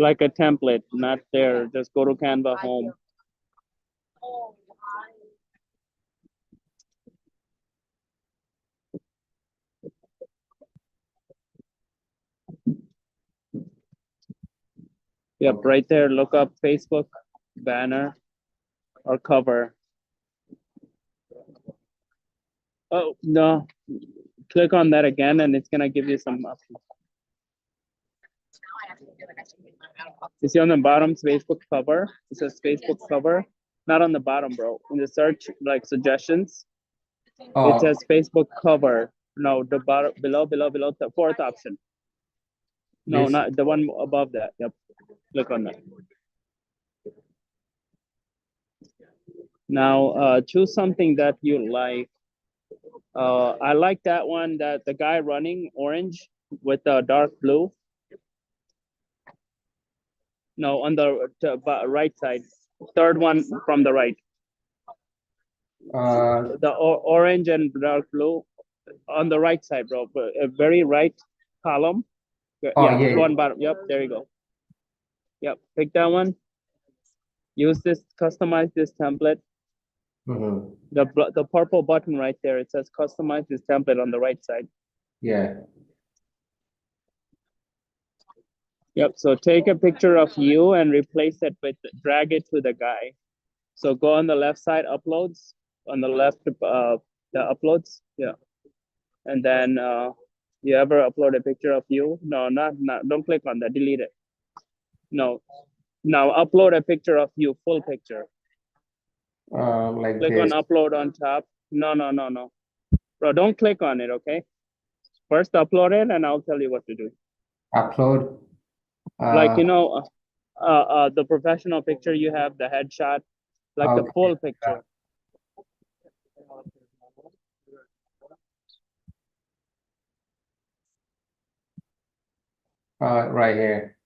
like a template, not there. Just go to Canva home. Yep, right there. Look up Facebook banner or cover. Oh, no. Click on that again and it's gonna give you some options. You see on the bottom, Facebook cover. It says Facebook cover. Not on the bottom, bro. In the search, like suggestions, it says Facebook cover. No, the bottom, below, the fourth option. No, not the one above that. Yep. Click on that. Now, choose something that you like. I like that one, that the guy running orange with the dark blue. No, on the right side. Third one from the right. The orange and dark blue on the right side, bro. A very right column. Yeah, one bottom. Yep, there you go. Yep, pick that one. Use this, customize this template. The purple button right there, it says customize this template on the right side. Yeah. Yep, so take a picture of you and replace it with, drag it to the guy. So go on the left side, uploads, on the left, the uploads, yeah. And then you ever upload a picture of you? No, not, don't click on that, delete it. No, now upload a picture of you, full picture. Like click this. on upload on top. No. Bro, don't click on it, okay? First upload it and I'll tell you what to do. Upload. Like, you know, the professional picture you have, the headshot, like the full picture. Right here.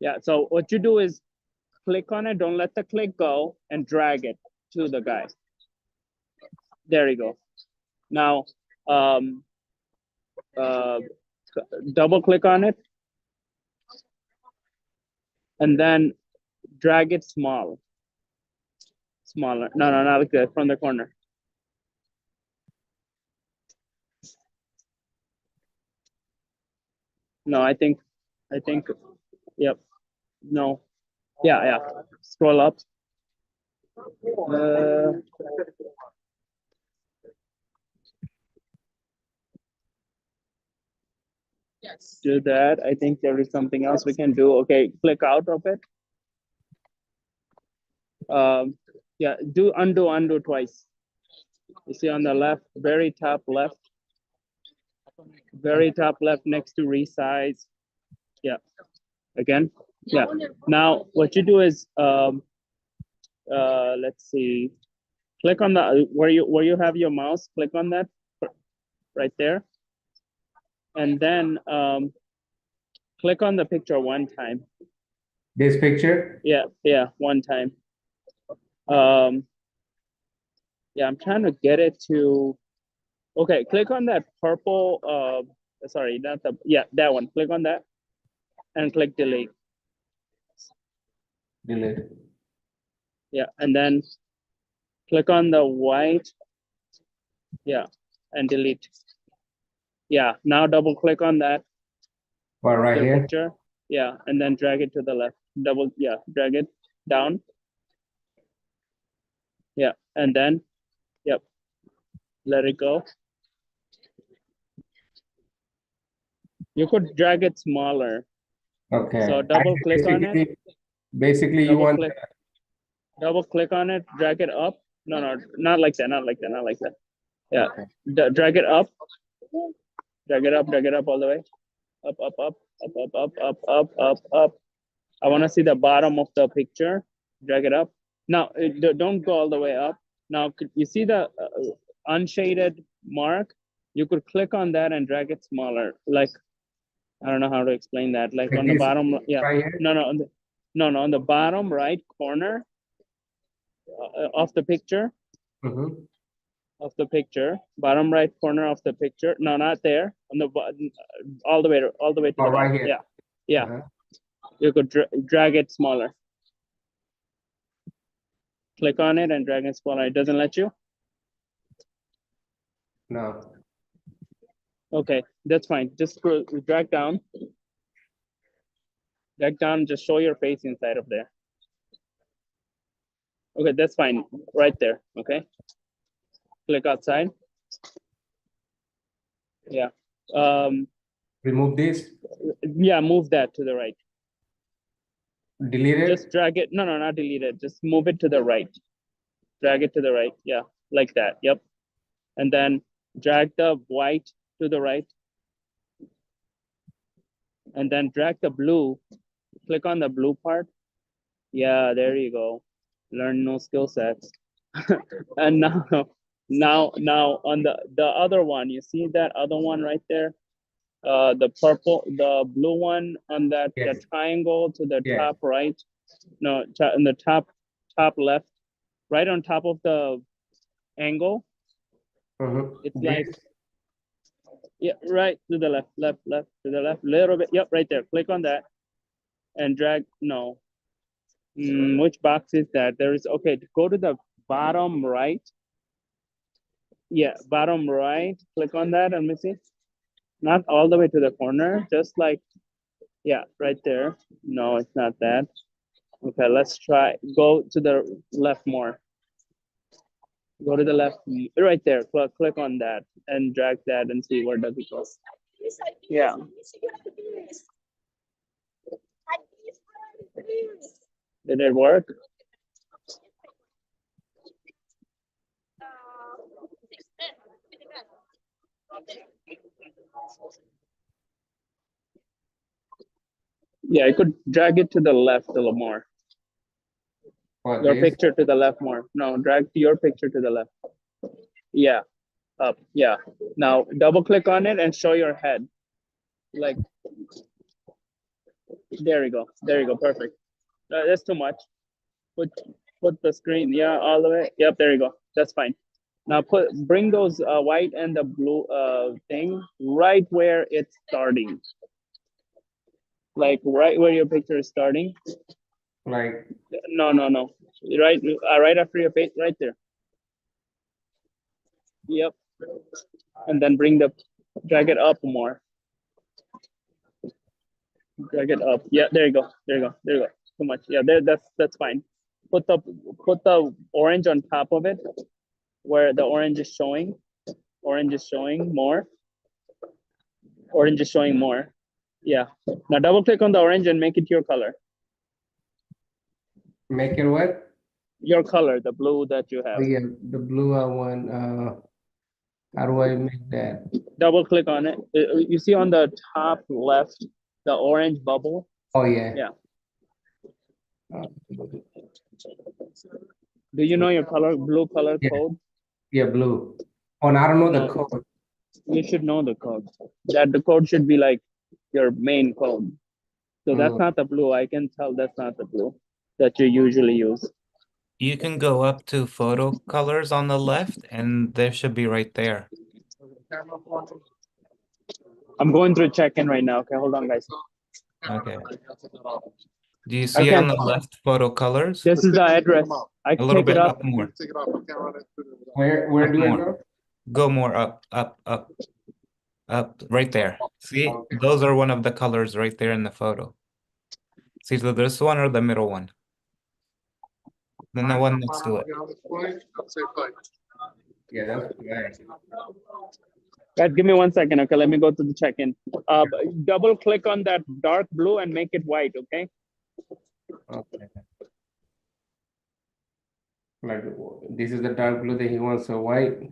Yeah, so what you do is click on it, don't let the click go, and drag it to the guy. There you go. Now, double click on it, and then drag it smaller. No, not like that, from the corner. No, I think, yep. No, yeah. Scroll up. Yes. Do that. I think there is something else we can do. Okay, click out of it. Yeah, do undo twice. You see on the left, very top left. Very top left next to resize. Yeah. Again. Yeah. Now what you do is let's see. Click on the where you have your mouse, click on that right there. And then click on the picture one time. This picture? Yeah, one time. Yeah, I'm trying to get it to, okay, click on that purple, sorry, not the, yeah, that one. Click on that and click delete. Delete. Yeah, and then click on the white, yeah, and delete. Yeah, now double click on that. Well, right here? Picture. Yeah, and then drag it to the left. Drag it down. Yeah, and then, yep, let it go. You could drag it smaller. Okay. So double click on it. Basically, you want double click on it, drag it up. No, not like that. Yeah, okay. Drag it up. Drag it up all the way. Up. I want to see the bottom of the picture. Drag it up. Now, don't go all the way up. Now, you see the unshaded mark? You could click on that and drag it smaller. Like, I don't know how to explain that. Like on the bottom, yeah. Right, no, on the bottom right corner of the picture. Mm-hmm. of the picture, bottom right corner of the picture. No, not there. On the bottom, all the way to Oh, the right bottom. here. Yeah, yeah. Uh-huh. You could drag it smaller. Click on it and drag it smaller. It doesn't let you. No. Okay, that's fine. Just drag down. Drag down. Just show your face inside of there. Okay, that's fine. Right there. Okay. Click outside. Yeah. Remove this. Yeah. Move that to the right. Delete it. Just drag it. No, not delete it. Just move it to the right. Drag it to the right. Yeah, like that. Yep. And then drag the white to the right. And then drag the blue. Click on the blue part. Yeah, there you go. Learn new skill sets. And now on the other one, you see that other one right there? The blue one on that Yes. the triangle to the Yes. top right. No, in the top left, right on top of the angle. Mm-hmm. It's like, yeah, right to the left, to the left, little bit. Yep, right there. Click on that and drag. No, which box is that? There is, okay, go to the bottom right. Yeah, bottom right. Click on that and let me see. Not all the way to the corner, just like, yeah, right there. No, it's not that. Okay, let's try. Go to the left more. Go to the left, right there. Click on that and drag that and see where does it go. Yeah. Did it work? Yeah, I could drag it to the left a little more. Your picture to the left more. No, drag your picture to the left. Yeah, up. Yeah. Now double click on it and show your head. Like, there you go. There you go. Perfect. That's too much. Put the screen. Yeah, all the way. Yep. There you go. That's fine. Now bring those white and the blue thing right where it's starting. Like right where your picture is starting. Like, no. Right after your face, right there. Yep. And then drag it up more. Drag it up. Yeah, there you go. Too much. Yeah, that's fine. Put the orange on top of it, where the orange is showing. Orange is showing more. Orange is showing more. Yeah. Now double click on the orange and make it your color. Make it what? Your color, the blue that you have. Oh, yeah, the blue one. How do I make that? Double click on it. You see on the top left, the orange bubble? Oh, yeah. Yeah. Do you know your blue color code? Yeah, blue. Oh, and I don't know the code. You should know the code. The code should be like your main code. So that's not the blue. I can tell that's not the blue that you usually use. You can go up to photo colors on the left, and there should be right there. I'm going through check-in right now. Okay, hold on, guys. Okay. Do you see on the left photo colors? This is the address. I A little take it bit up. up more. Where do I more. go? Go more up, right there. See, those are one of the colors right there in the photo. See, so this one or the middle one? Then the one next to it. Yeah, that's right. Guys, give me 1 second. Okay, let me go to the check-in. Double click on that dark blue and make it white, okay? Okay. Like, this is the dark blue that he wants, so white.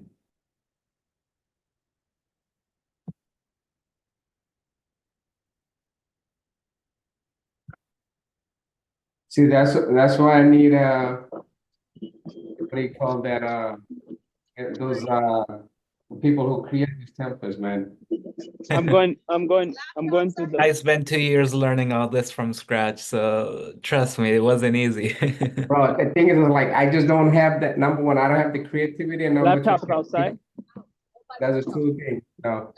See, that's why I need what do you call that? Those people who create these templates, man. I'm going to the. I spent 2 years learning all this from scratch, so trust me, it wasn't easy. Bro, the thing is like, I just don't have that. Number one, I don't have the creativity, and number two, Laptop outside. that's a two thing. No.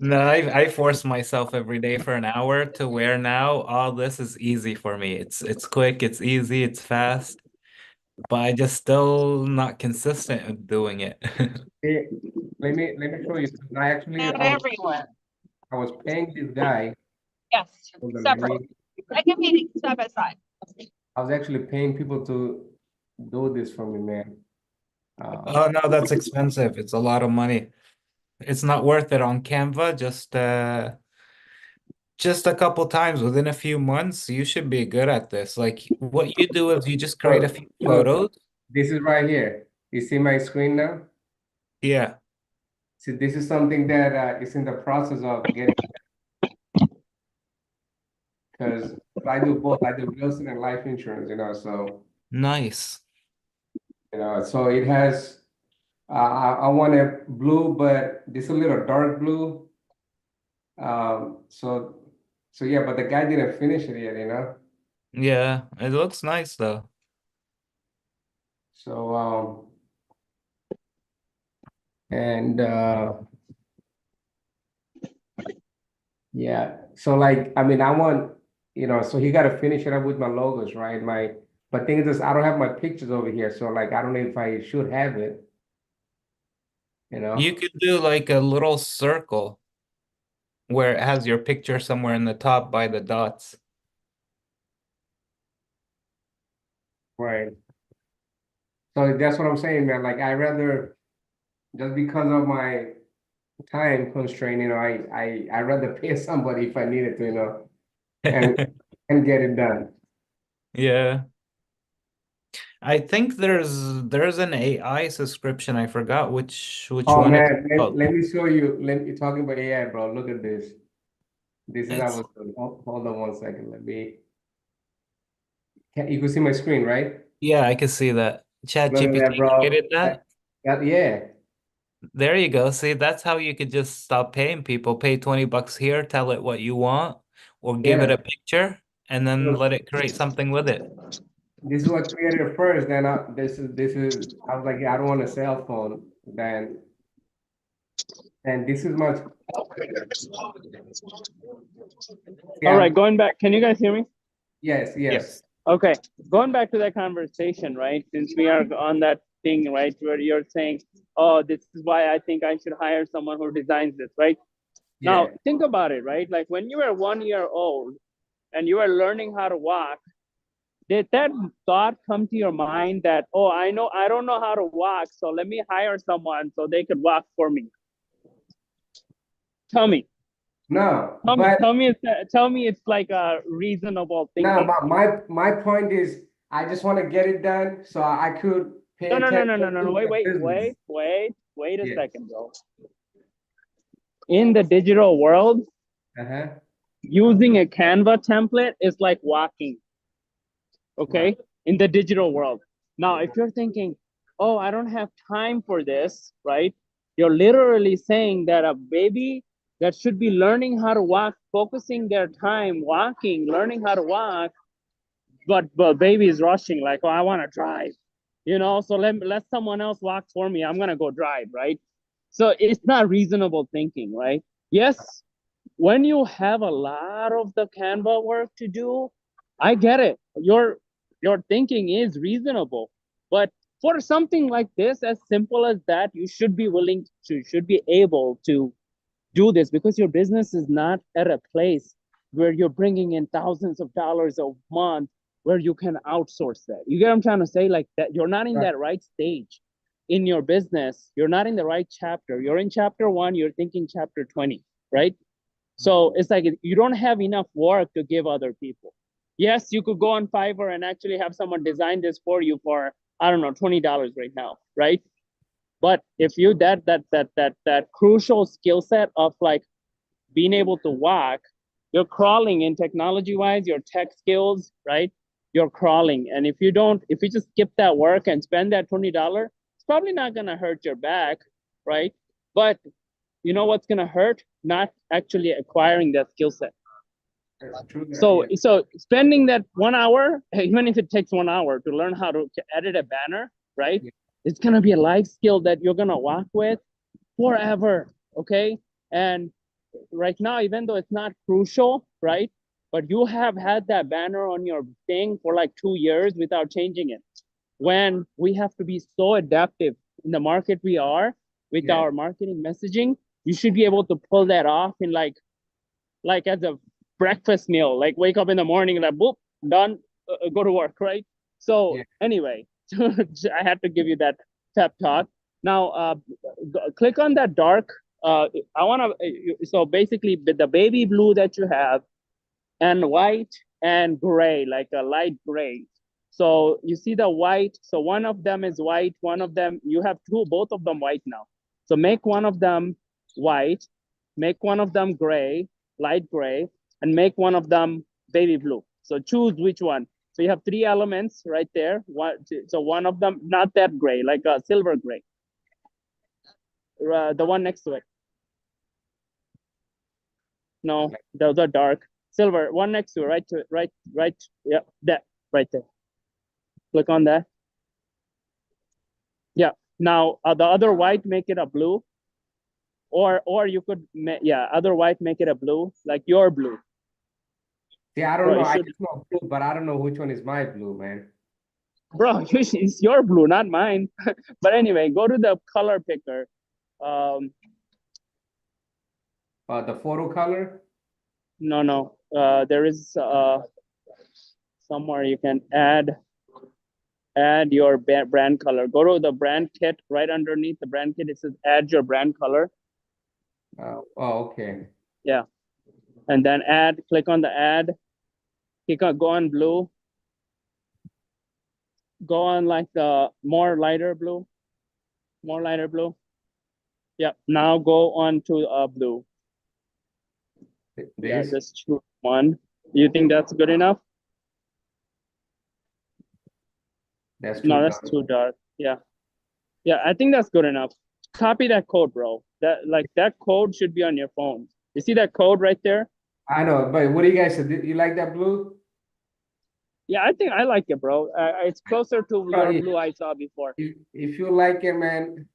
No, I force myself every day for an hour to where now all this is easy for me. It's quick, it's easy, it's fast, but I just still not consistent at doing it. Hey, let me show you. I actually Not everyone. I was paying this guy. Yes, Hold on, let separate. me- I can be side by side. I was actually paying people to do this for me, man. Oh no, that's expensive. It's a lot of money. It's not worth it on Canva. Just a couple times within a few months, you should be good at this. Like what you do is you just create a few Look, photos. this is right here. You see my screen now? Yeah. See, this is something that is in the process of getting, because I do both. I do real estate and life insurance, so Nice. so it has I want a blue, but this a little dark blue. So yeah, but the guy didn't finish it yet. Yeah, it looks nice though. So and yeah, so like I mean I want, so he got to finish it up with my logos, right? But thing is, I don't have my pictures over here, so like I don't know if I should have it, You could do like a little circle where it has your picture somewhere in the top by the dots. Right. So that's what I'm saying, man. Like I rather, just because of my time constraint, I rather pay somebody if I needed to, and and get it done. Yeah. I think there's an AI subscription. I forgot which Oh one it's man, called. let me show you. Let me talking about AI, bro. Look at this. This is It's our. Hold on one second. You can see my screen, right? yeah, I can see that. Look at that, ChatGPT bro. created that. Yeah. There you go. See, that's how you could just stop paying people. Pay $20 here, tell it what you want, or give it Yeah. a picture, and then Look, let it create something with it. this is what created it first. Then this is. I was like, I don't want a cell phone. Then and this is much. All Yeah. right, going back. Can you guys hear me? Yes. Yes. Okay, going back to that conversation, right? Since we are on that thing, right, where you're saying, oh, this is why I think I should hire someone who designs this, right? Now, Yeah. think about it, right? Like when you were 1 year old and you were learning how to walk, did that thought come to your mind that, oh, I don't know how to walk, so let me hire someone so they could walk for me? Tell me. No, Tell me, but tell me it's like a reasonable no, thinking. my point is, I just want to get it done so I could pay No, attention to wait, the business. wait a Yeah. second, bro. In the digital world, Uh-huh. using a Canva template is like walking, okay? Right. In the digital world. Now, if you're thinking, oh, I don't have time for this, right? You're literally saying that a baby that should be learning how to walk, focusing their time walking, learning how to walk, but baby is rushing, like, oh, I want to drive, so let someone else walk for me. I'm gonna go drive, right? So it's not reasonable thinking, right? Yes, when you have a lot of the Canva work to do, I get it. Your thinking is reasonable, but for something like this, as simple as that, you should be should be able to do this, because your business is not at a place where you're bringing in thousands of dollars a month where you can outsource that. You get what I'm trying to say? Like that, you're not in Right. that right stage in your business. You're not in the right chapter. You're in chapter 1, you're thinking chapter 20, right? So it's like you don't have enough work to give other people. Yes, you could go on Fiverr and actually have someone design this for you for, I don't know, $20 right now, right? But if you that crucial skill set of like being able to walk, you're crawling in technology wise, your tech skills, right? You're crawling. And if you just skip that work and spend that $20, it's probably not gonna hurt your back, right? But you know what's gonna hurt? Not actually acquiring that skill set. True that, So yeah. so spending that 1 hour, even if it takes 1 hour to learn how to edit a banner, right? Yeah. It's gonna be a life skill that you're gonna walk with forever. Okay. And right now, even though it's not crucial, right? But you have had that banner on your thing for like 2 years without changing it. When we have to be so adaptive in the market we are with Yeah. our marketing messaging, you should be able to pull that off in like as a breakfast meal, like wake up in the morning, like boop, done, go to work, right? So Yeah. anyway, I had to give you that pep talk. Now, click on that dark. I want to. So basically, the baby blue that you have, and white and gray, like a light gray. So you see the white. So one of them is white. One of them, you have both of them white now. So make one of them white, make one of them gray, light gray, and make one of them baby blue. So choose which one. So you have 3 elements right there. So one of them, not that gray, like a silver gray. The one next to it. No, those are dark. Silver, one next to it, right to it, right. Yeah, that right there. Click on that. Yeah. Now the other white, make it a blue, or you could, other white, make it a blue, like your blue. Yeah, I don't Bro, know. it I should, just know blue, but I don't know which one is my blue, man. bro, it's your blue, not mine. But anyway, go to the color picker. The photo color. No. There is somewhere you can add your brand color. Go to the brand kit right underneath the brand kit. It says add your brand color. Oh, okay. Yeah. And then add, click on the add. Go on blue. Go on like the more lighter blue. More lighter blue. Yeah. Now go on to blue. Yeah, This. just choose one. You think that's good enough? That's too No, that's dark. too dark. Yeah. Yeah, I think that's good enough. Copy that code, bro. That code should be on your phone. You see that code right there? I know, but what do you guys say? You like that blue? Yeah, I think I like it, bro. It's closer to Bro, your blue I saw before. if you like it, man,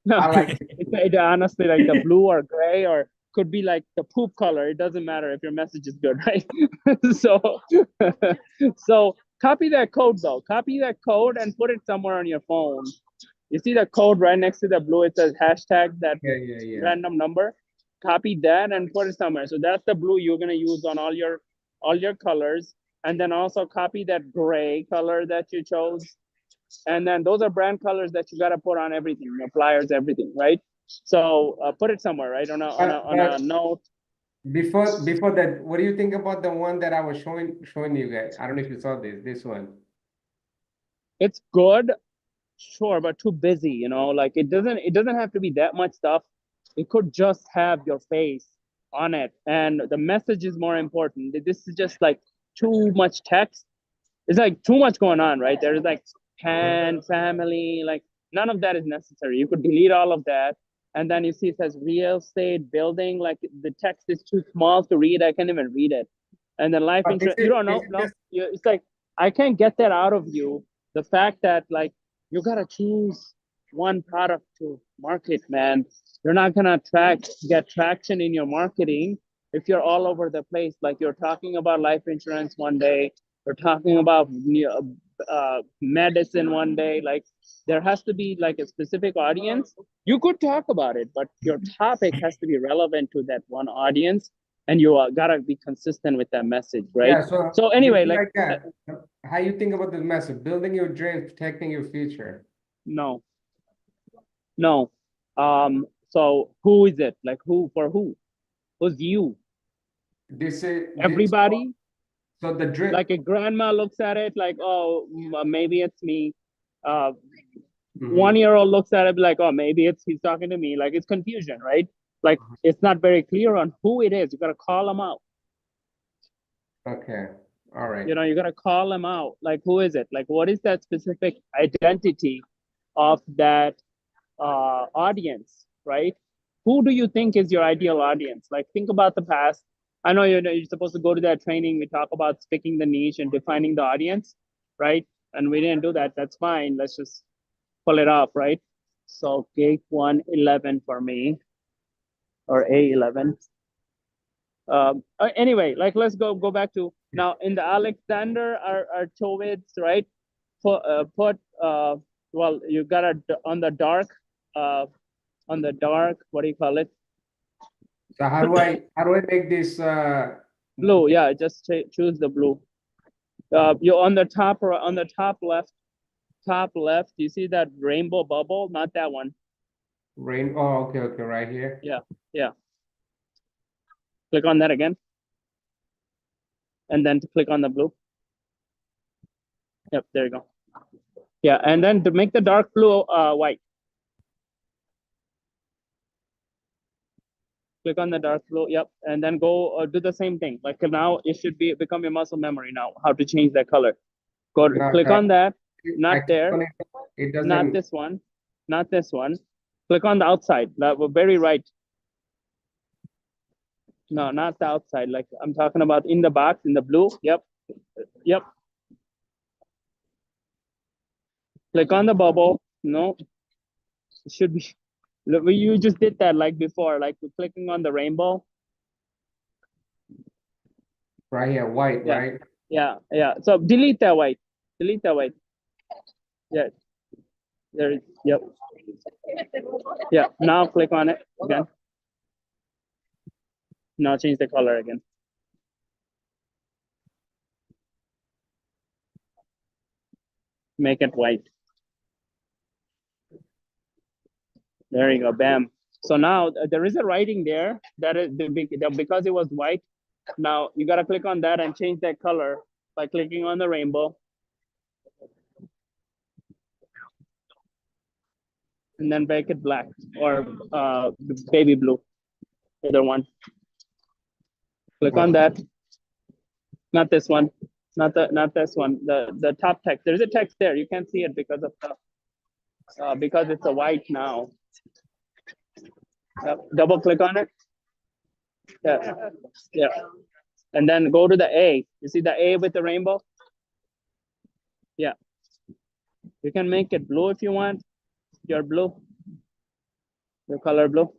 No, I like it. it's honestly like the blue or gray, or could be like the poop color. It doesn't matter if your message is good, right? So, so copy that code though. Copy that code and put it somewhere on your phone. You see the code right next to the blue? It says hashtag that Yeah. random number. Copy that and put it somewhere. So that's the blue you're gonna use on all your colors, and then also copy that gray color that you chose. And then those are brand colors that you gotta put on everything, your flyers, everything, right? So put it somewhere, right? On a note. Before that, what do you think about the one that I was showing you guys? I don't know if you saw this one. It's good, sure, but too busy, like it doesn't have to be that much stuff. It could just have your face on it, and the message is more important. This is just like too much text. It's like too much going on, right? There's like family, like none of that is necessary. You could delete all of that. And then you see it says real estate building, like the text is too small to read. I can't even read it. And then life insurance, you don't know. No, it's like I can't get that out of you. The fact that like you gotta choose one product to market, man. You're not gonna get traction in your marketing if you're all over the place. Like you're talking about life insurance one day, you're talking about medicine one day. Like there has to be like a specific audience. You could talk about it, but your topic has to be relevant to that one audience, and you gotta be consistent with that message, right? Yeah, so So anyway, you like like that. How you think about this message? Building your dreams, protecting your future. no. So who is it? Like who for who? Who's you? This is Everybody? so the dream. Like a grandma looks at it like, oh, maybe it's me. 1-year-old looks at it like, oh, maybe he's talking to me. Like it's confusion, right? Like it's not very clear on who it is. You gotta call them out. Okay. All right. You gotta call them out. Like who is it? Like what is that specific identity of that audience, right? Who do you think is your ideal audience? Like, think about the past. I know you're supposed to go to that training. We talk about picking the niche and defining the audience, right? And we didn't do that. That's fine. Let's just pull it up, right? So gate 111 for me, or A11. Anyway, like, let's go back to now in the Alexander Artovitz, right? Put well, you got on the dark, what do you call it? So how do I make this Blue, yeah, just choose the blue. You're on the top, or on the top left, you see that rainbow bubble? Not that one. rain? Oh, okay, right here. Yeah. Click on that again. And then to click on the blue. Yep, there you go. Yeah, and then to make the dark blue white. Click on the dark blue, yep, and then go do the same thing. Like, now it should become your muscle memory now, how to change that color. Go click on that, not there, It doesn't. not this one, not this one. Click on the outside, that very right. No, not the outside, like I'm talking about in the box, in the blue, yep. Click on the bubble, no, it should be, you just did that like before, like clicking on the rainbow. Right here, white, Yeah. right? Yeah. So delete that white. Yeah. There is, yep. Yeah. Now click on it again. Now change the color again. Make it white. There you go. Bam. So now there is a writing there that is because it was white. Now you gotta click on that and change that color by clicking on the rainbow. And then make it black or baby blue. Either one. Click on that. Not this one. Not this one. The top text. There's a text there. You can't see it because of the because it's a white now. Double click on it. Yeah. And then go to the A. You see the A with the rainbow? Yeah. You can make it blue if you want. Your blue. Your color blue.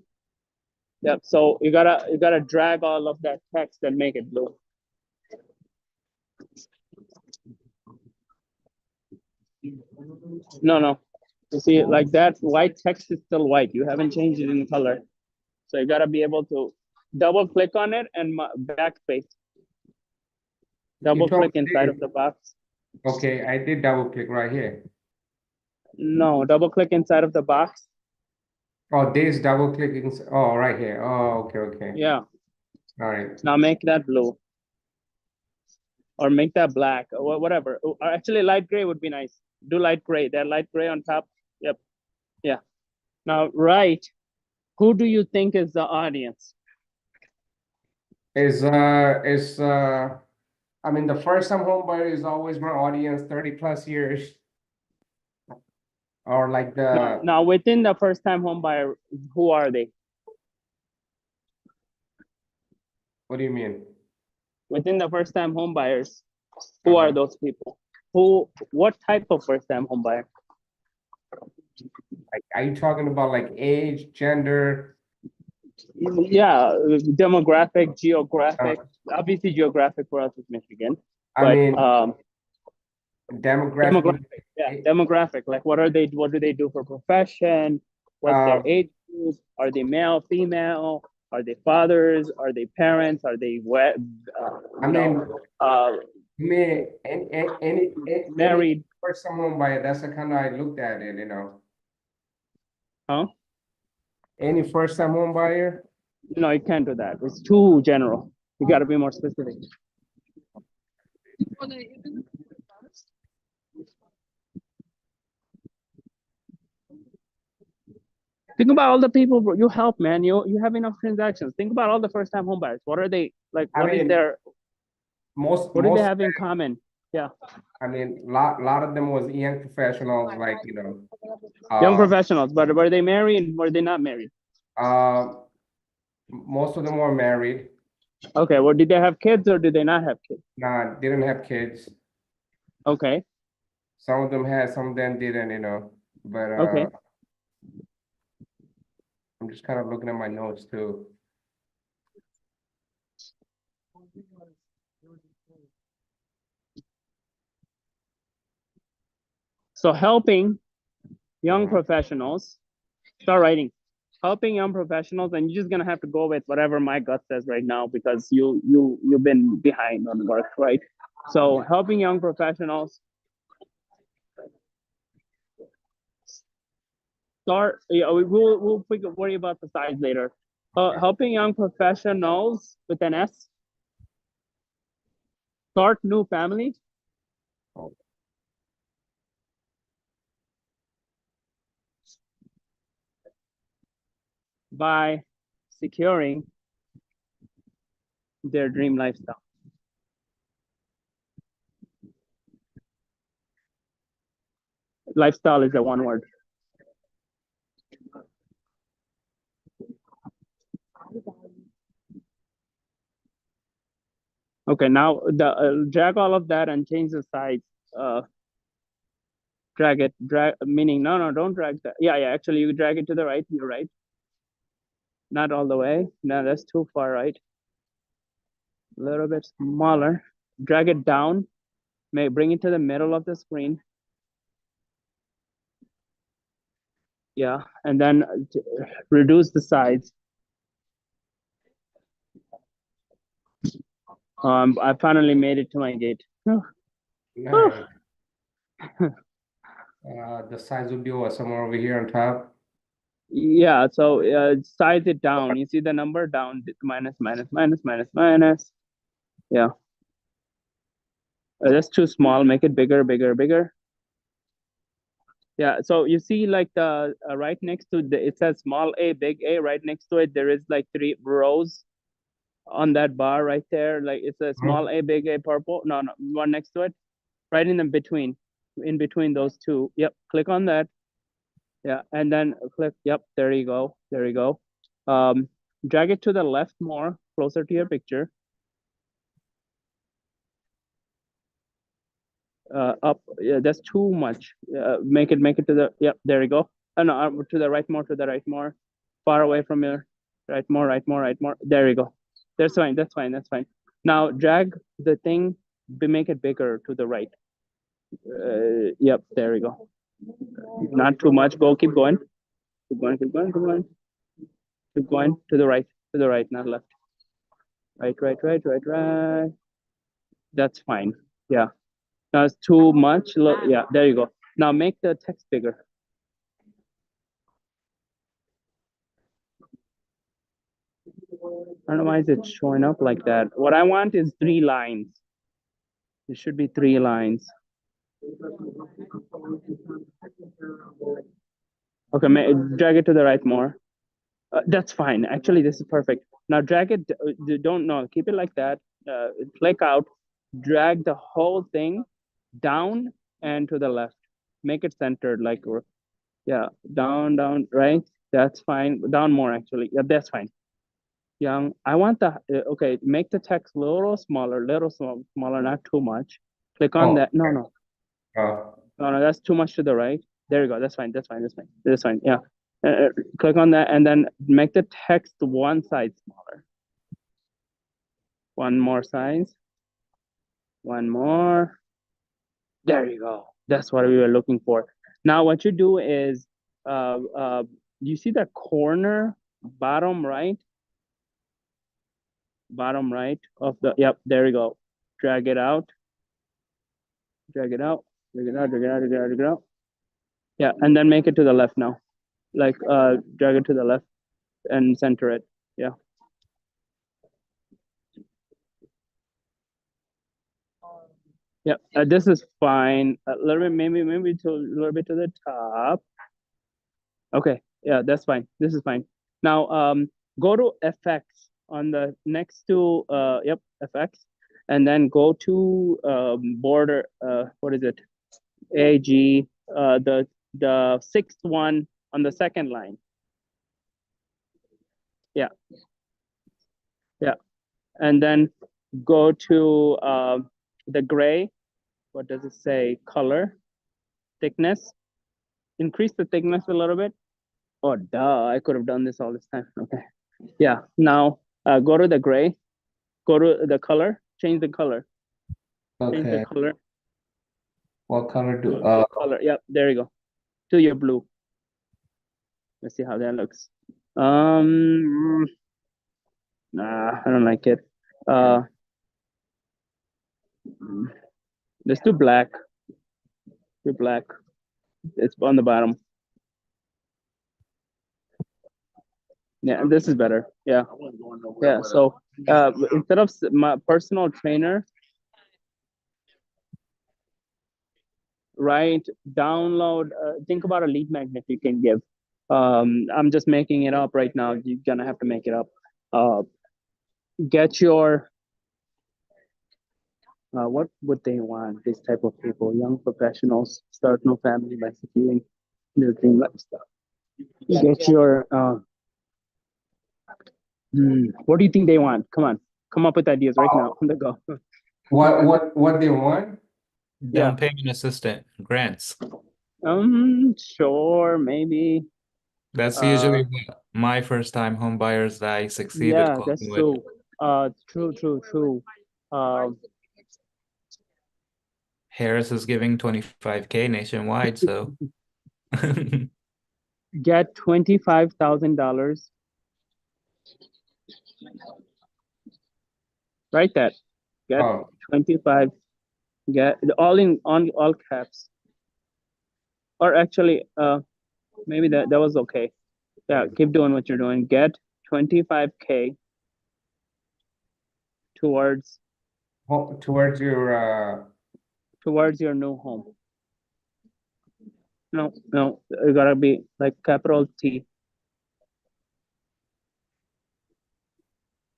Yep. So you gotta drag all of that text and make it blue. No. You see, like that white text is still white. You haven't changed it in color. So you gotta be able to double click on it and backspace. Double click inside of the box. Okay, I did double click right here. No, double click inside of the box. Oh, this double clicking. Oh, right here. Oh, okay. Yeah. All right. Now make that blue. Or make that black, or whatever. Or actually, light gray would be nice. Do light gray. That light gray on top. Yep. Yeah. Now, right. Who do you think is the audience? I mean, the first time home buyer is always my audience, 30 plus years. Or like the Now within the first time home buyer, who are they? What do you mean? Within the first time home buyers, who are those people? What type of first time home buyer? Like, are you talking about like age, gender? Yeah, demographic, geographic. Obviously, geographic for us is Michigan. I mean, demographic. Yeah, demographic. Like, what do they do for profession? What's their age group? Are they male, female? Are they fathers? Are they parents? Are they married? First time home buyer, that's the kind of I looked at it, you know. Huh? Any first time home buyer? No, you can't do that. It's too general. You got to be more specific. Think about all the people you help, man. You have enough transactions. Think about all the first time home buyers. What are they like? What do they have in common? Yeah. I mean, lot of them was young professionals, like, you know. Young professionals, but were they married? Were they not married? Most of them were married. Okay, well, did they have kids or did they not have kids? Nah, didn't have kids. Okay, Some of them had, some of them didn't, you know, but okay. I'm just kind of looking at my notes too. So helping young Mhm. professionals, start writing. Helping young professionals, and you're just gonna have to go with whatever my gut says right now because you've been behind on work, right? So helping young professionals start. Yeah, we'll worry about the size later. Okay. Helping young professionals with an S start new families Oh. by securing their dream lifestyle. Lifestyle is a one word. Okay, now drag all of that and change the size. Drag it, meaning no, don't drag that. Yeah, actually you drag it to the right, you're right. Not all the way. No, that's too far right. A little bit smaller. Drag it down. Bring it to the middle of the screen. Yeah, and then reduce the size. I finally made it to my gate. Nice. The size would be what, somewhere over here on top? Yeah, so size it down. You see the number down, minus, minus, minus, minus, minus. Yeah. That's too small. Make it bigger, bigger, bigger. Yeah, so you see like the right next to it says small a, big A, right next to it, there is like 3 rows on that bar right there. Like it's a small a, big A, purple. No, one next to it, right in the between, in between those two. Yep, click on that. Yeah, and then click, yep, there you go, there you go. Drag it to the left more, closer to your picture. Up, yeah, that's too much. Make it to the, yep, there you go. No, to the right more, to the right more. Far away from your, right more, right more, right more. There you go. That's fine, that's fine, that's fine. Now drag the thing, make it bigger to the right. Yep, there we go. Not too much, go, keep going. Keep going, keep going, keep going. Keep going, to the right, not left. Right, right, right, right, right. That's fine, yeah. Now it's too much, look, yeah, there you go. Now make the text bigger. I don't know why is it showing up like that. What I want is 3 lines. It should be 3 lines. Okay, drag it to the right more. That's fine. Actually, this is perfect. Now drag it, don't know, keep it like that. Click out, drag the whole thing down and to the left. Make it centered, like, yeah, down, right? That's fine. Down more, actually. Yeah, that's fine. Young, I want the, okay, make the text a little smaller, smaller, not too much. Click on that. No, that's too much to the right. There you go. That's fine. That's fine. That's fine. That's fine. Yeah. Click on that and then make the text one side smaller. One more size. One more. There you go. That's what we were looking for. Now what you do is, you see that corner bottom right? Bottom right of the, yep, there you go. Drag it out. Drag it out. Drag it out, drag it out, drag it out, drag it out. Yeah, and then make it to the left now. Like drag it to the left and center it. Yeah. Yeah, this is fine. A little bit, maybe to a little bit to the top. Okay, yeah, that's fine. This is fine. Now, go to FX on the next to, yep, FX, and then go to border, what is it? AG, the sixth one on the second line. Yeah. Yeah. And then go to the gray. What does it say? Color, thickness. Increase the thickness a little bit. Oh, duh, I could have done this all this time. Okay. Yeah. Now go to the gray. Go to the color. Change the color. Change the Okay. color. What color do? Color. Yep. There you go. To your blue. Let's see how that looks. Nah, I don't like it. Let's do black. Do black. It's on the bottom. Yeah, this is better. Yeah. Yeah. So instead of my personal trainer, right? Download. Think about a lead magnet you can give. I'm just making it up right now. You're gonna have to make it up. Get your. What would they want? This type of people, young professionals, start no family by securing their dream lifestyle. Get your. What do you think they want? Come on, come up with ideas right now. On the go. What they want? Down payment assistant grants. Sure, maybe. That's usually what my first time home buyers that I succeeded Yeah, that's closing with. true. Harris is giving 25K nationwide, so Get $25,000. Write that. Get 25. Get all in on all caps. Or actually, maybe that was okay. Yeah, keep doing what you're doing. Get 25K towards your new home. No, it gotta be like capital T.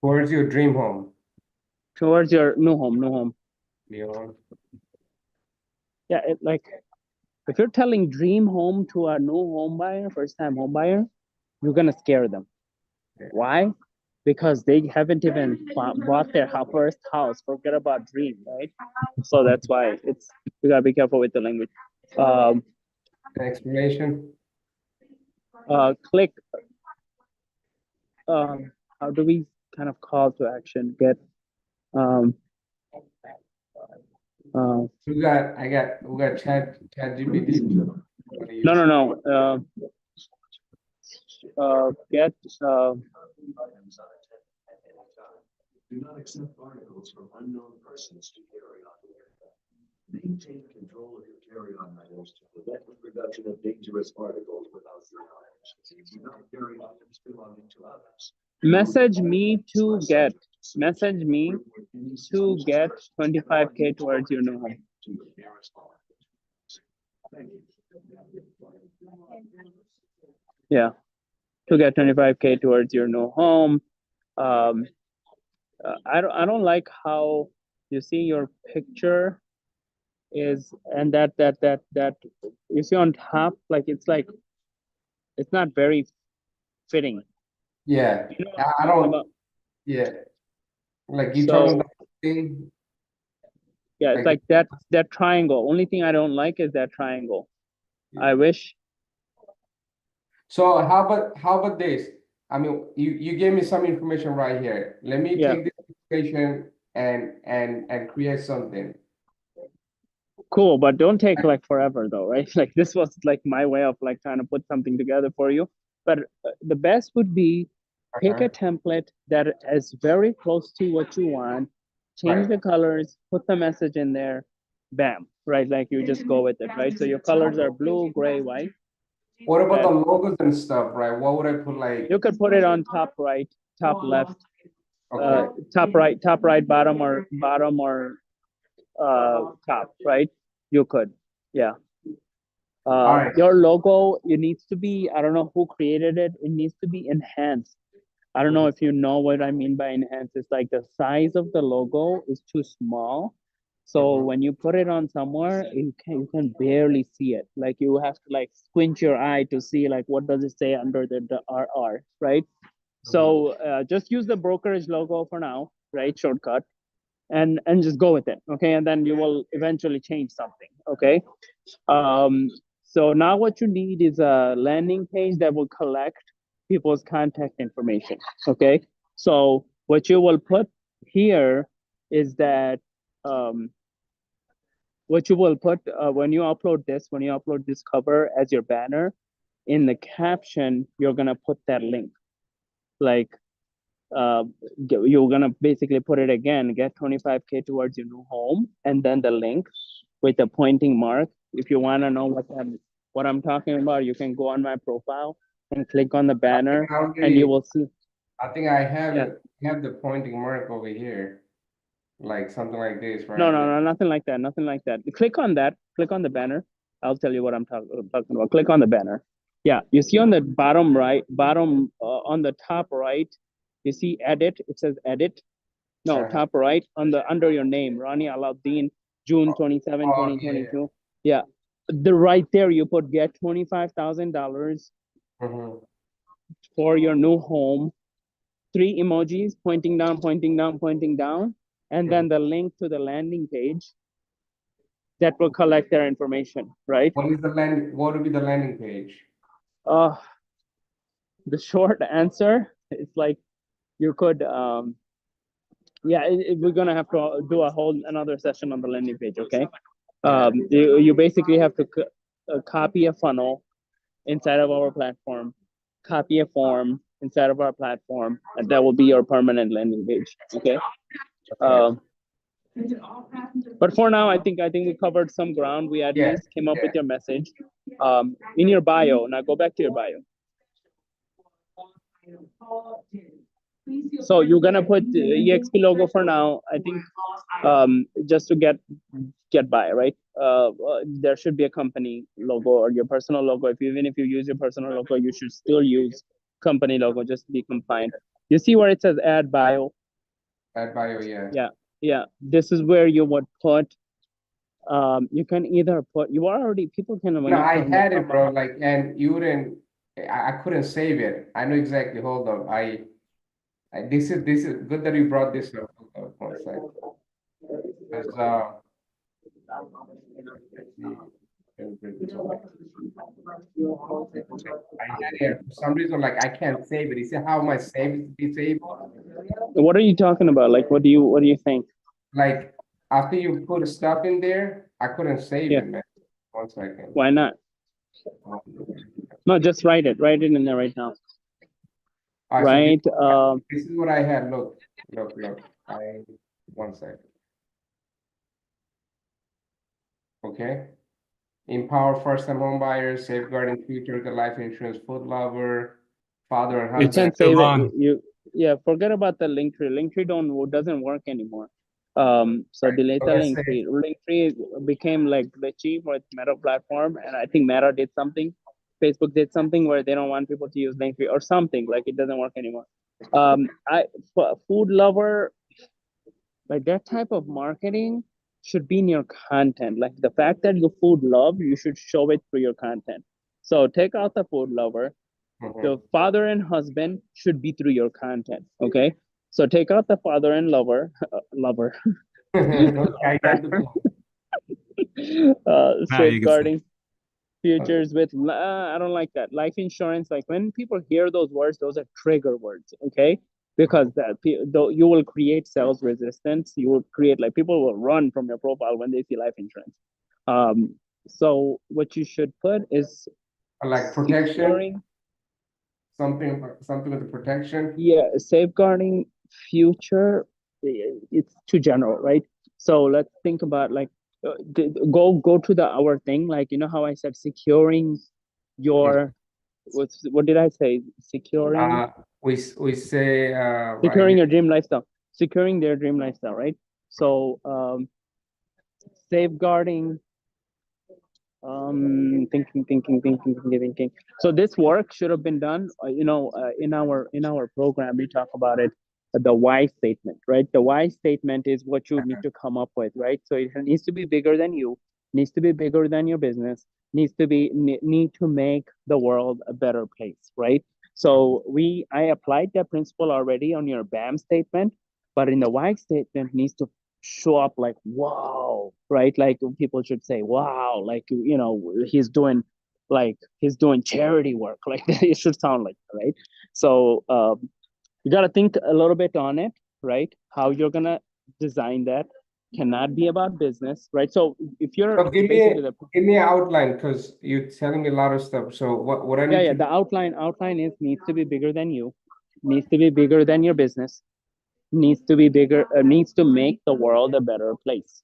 Towards your dream home. Towards your new home. Leon. Yeah, like if you're telling dream home to a new home buyer, first time home buyer, you're gonna scare them. Why? Because they haven't even bought their first house. Forget about dream, right? So that's why you gotta be careful with the language. Explanation. Click. How do we kind of call to action? Get. We got chat GPT. No. Get. Do not accept articles from unknown persons to carry on. Maintain control of your carry-on items to prevent the production of dangerous articles without your knowledge. Do not carry items belonging to others. Message me to get 25K towards your new home. Yeah, to get 25K towards your new home. I don't like how you see your picture is, and that you see on top, like it's not very fitting. Yeah, You know I don't. Yeah, like you so, talking about thing. Yeah, it's like that triangle. Only thing I don't like is that triangle. Yeah. I wish. So how about this? I mean, you gave me some information right here. Let me take this information and create something. Cool, but don't take like forever though, right? Like this was like my way of like trying to put something together for you. But the best would be pick a template that is very close to what you want. Change the colors, put the message in there, bam, right? Like you just go with it, right? So your colors are blue, gray, white. What about the logos and stuff, right? What would I put like? You could put it on top right, top left, top right, bottom or top, right? You could, yeah. Your logo, it needs to be, I don't know who created it. It needs to be enhanced. I don't know if you know what I mean by enhance. It's like the size of the logo is too small. So when you put it on somewhere, you can barely see it. Like you have to like squint your eye to see like what does it say under the RR, right? So just use the brokerage logo for now, right? Shortcut, and just go with it, okay? And then you will eventually change something, okay? So now what you need is a landing page that will collect people's contact information, okay? So what you will put here is that what you will put when you upload this cover as your banner, in the caption, you're gonna put that link. Like you're gonna basically put it again, get 25K towards your new home, and then the link with the pointing mark. If you wanna know what I'm talking about, you can go on my profile and click on the banner, and you will see. I think I have Yeah. it, have the pointing mark over here, like something like this, right? No, nothing like that, nothing like that. Click on that, click on the banner. I'll tell you what I'm talking about. Click on the banner. Yeah, you see on the bottom right, on the top right, you see edit, it says edit. No, top right, under your name, Rani Alauddin, June 27, 2022. Yeah. The right there, you put get $25,000 for your new home. 3 emojis pointing down, pointing down, pointing down, and then the link to the landing page that will collect their information, right? What would be the landing page? The short answer is like you could yeah, we're gonna have to do another session on the landing page, okay? You basically have to copy a funnel inside of our platform, copy a form inside of our platform, and that will be your permanent landing page, okay? But for now, I think we covered some ground. We at least came up with your message. In your bio, now go back to your bio. So you're gonna put the EXP logo for now, I think, just to get by, right? There should be a company logo or your personal logo. Even if you use your personal logo, you should still use company logo just to be compliant. You see where it says add bio? Add bio, yeah. Yeah. This is where you would put. You can either put. You are already people can. No, I had it, bro. Like, and you wouldn't. I couldn't save it. I know exactly. Hold on. This is good that you brought this up. Hold on 1 second. Because I had it for some reason. Like I can't save it. You see how my save is disabled? What are you talking about? Like, what do you think? Like after you put stuff in there, I couldn't save it, man. 1 second. Why not? No, just write it. Write it in there right now. Right. This is what I had. Look. 1 second. Okay. Empower first-time home buyers, safeguarding future, the life insurance, food lover, father and husband. You can't save it. Yeah, forget about the Linktree. Linktree doesn't work anymore. So delete the Linktree. Linktree became like glitchy with Meta platform, and I think Meta did something. Facebook did something where they don't want people to use Linktree or something, like it doesn't work anymore. Food lover, like that type of marketing should be in your content. Like the fact that you food love, you should show it through your content. So take out the food lover. The father and husband should be through your content. Okay. So take out the father and lover. Safeguarding futures with I don't like that. Life insurance, like when people hear those words, those are trigger words, okay? Because you will create sales resistance. You will create, like, people will run from your profile when they see life insurance. So what you should put is like protection. Something with the protection. Yeah, safeguarding future. It's too general, right? So let's think about like go to our thing. Like, you know how I said securing your what did I say? Securing. We say securing your dream lifestyle. Securing their dream lifestyle, right? So safeguarding Thinking. So this work should have been done, in our program, we talk about it, the why statement, right? The why statement is what you need to come up with, right? So it needs to be bigger than you, needs to be bigger than your business, need to make the world a better place, right? So I applied that principle already on your BAM statement, but in the why statement needs to show up like wow, right? Like people should say wow, like he's doing charity work, like it should sound like that, right? So you got to think a little bit on it, right? How you're gonna design that cannot be about business, right? So if you're So basically the give me an outline because you're telling me a lot of stuff. So what I need yeah, to the outline is needs to be bigger than you, needs to be bigger than your business, needs to be bigger, needs to make the world a better place.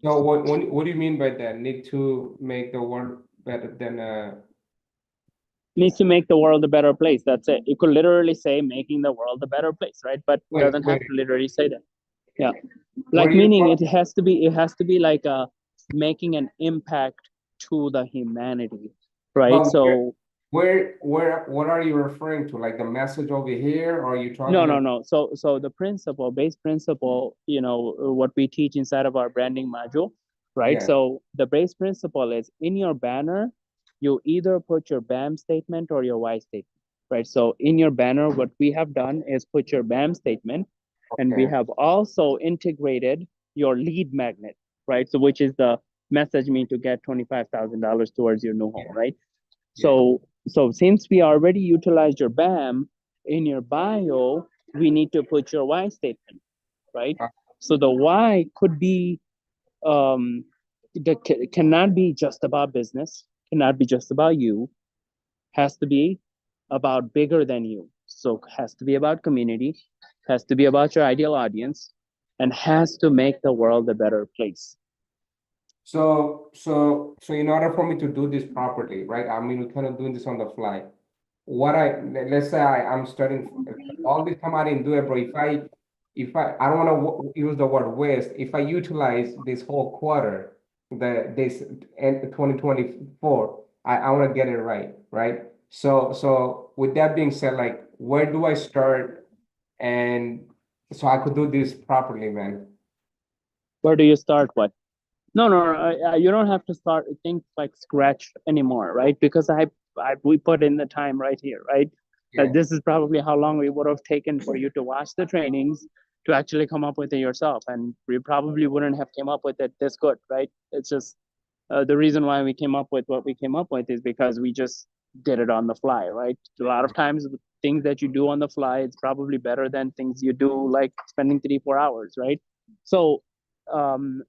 So what do you mean by that? Need to make the world better than Needs to make the world a better place. That's it. You could literally say making the world a better place, right? But it doesn't have to literally say that. Yeah. Like meaning it has to be like making an impact to the humanity, right? But So what are you referring to? Like the message over here, or are you talking no. So the base principle, what we teach inside of our branding module, right? Yeah. So the base principle is in your banner, you either put your BAM statement or your why statement, right? So in your banner, what we have done is put your BAM statement, and we Okay. have also integrated your lead magnet, right? So which is the message me to get $25,000 towards your new home, right? So since we already utilized your BAM in your bio, we need to put your why statement, right? So the why could be cannot be just about business, cannot be just about you, has to be about bigger than you. So has to be about community, has to be about your ideal audience, and has to make the world a better place. So in order for me to do this properly, right? I mean, we're kind of doing this on the fly. Let's say I'm studying all this time I didn't do it, but I don't want to use the word waste. If I utilize this whole quarter, this end 2024, I want to get it right? So with that being said, like where do I start? And so I could do this properly, man. Where do you start? What? No. You don't have to start things like scratch anymore, right? Because we put in the time right here, right? Yeah. This is probably how long we would have taken for you to watch the trainings to actually come up with it yourself, and we probably wouldn't have came up with it this good, right? It's just the reason why we came up with what we came up with is because we just did it on the fly, right? A lot of times, things that you do on the fly, it's probably better than things you do like spending 3-4 hours, right? So um,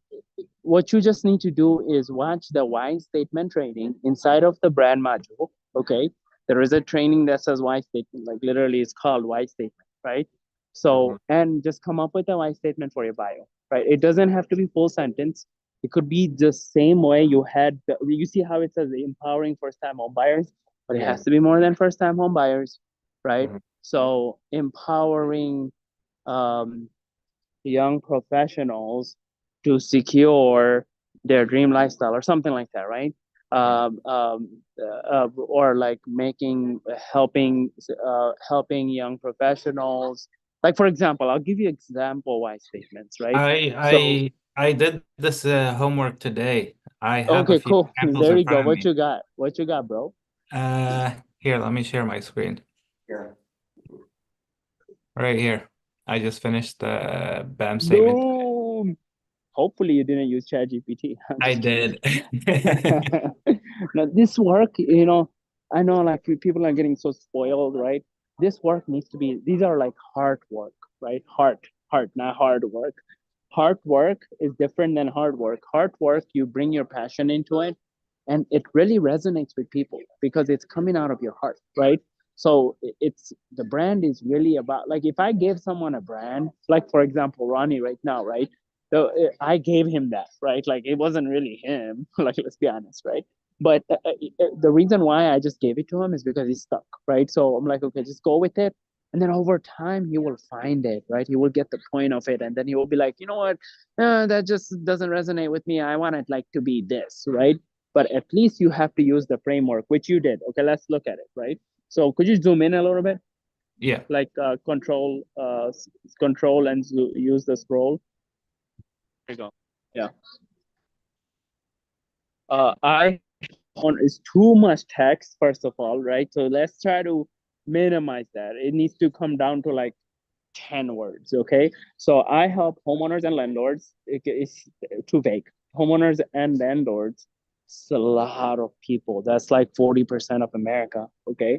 what you just need to do is watch the why statement training inside of the brand module. Okay, there is a training that says why statement, like literally it's called why statement, right? So and just come up with a why statement for your bio, right? It doesn't have to be full sentence. It could be the same way you see how it says empowering first time home buyers, but it has to be more than first time home buyers, right? So empowering um, young professionals to secure their dream lifestyle or something like that, right? Or like helping young professionals. Like for example, I'll give you example why statements, right? I did this homework today. I have a Okay, few cool. examples There in you go. front of What me. you got? What you got, bro? Here, let me share my screen. Yeah. Right here. I just finished the BAM statement. Boom. Hopefully you didn't use ChatGPT. I did. Now this work, I know like people are getting so spoiled, right? This work needs to be, these are like heart work, right? Heart, not hard work. Hard work is different than hard work. Hard work, you bring your passion into it, and it really resonates with people because it's coming out of your heart, right? So it's the brand is really about, like, if I gave someone a brand, like for example Ronnie right now, right? So I gave him that, right? Like it wasn't really him, like let's be honest, right? But the reason why I just gave it to him is because he's stuck, right? So I'm like, okay, just go with it. And then over time, he will find it, right? He will get the point of it. And then he will be like, you know what? That just doesn't resonate with me. I want it like to be this, right? But at least you have to use the framework, which you did. Okay, let's look at it, right? So could you zoom in a little bit? Yeah. Like control and use the scroll. There you go. Yeah. I is too much text, first of all, right? So let's try to minimize that. It needs to come down to like 10 words, okay? So I help homeowners and landlords. It's too vague. Homeowners and landlords, it's a lot of people. That's like 40% of America, okay?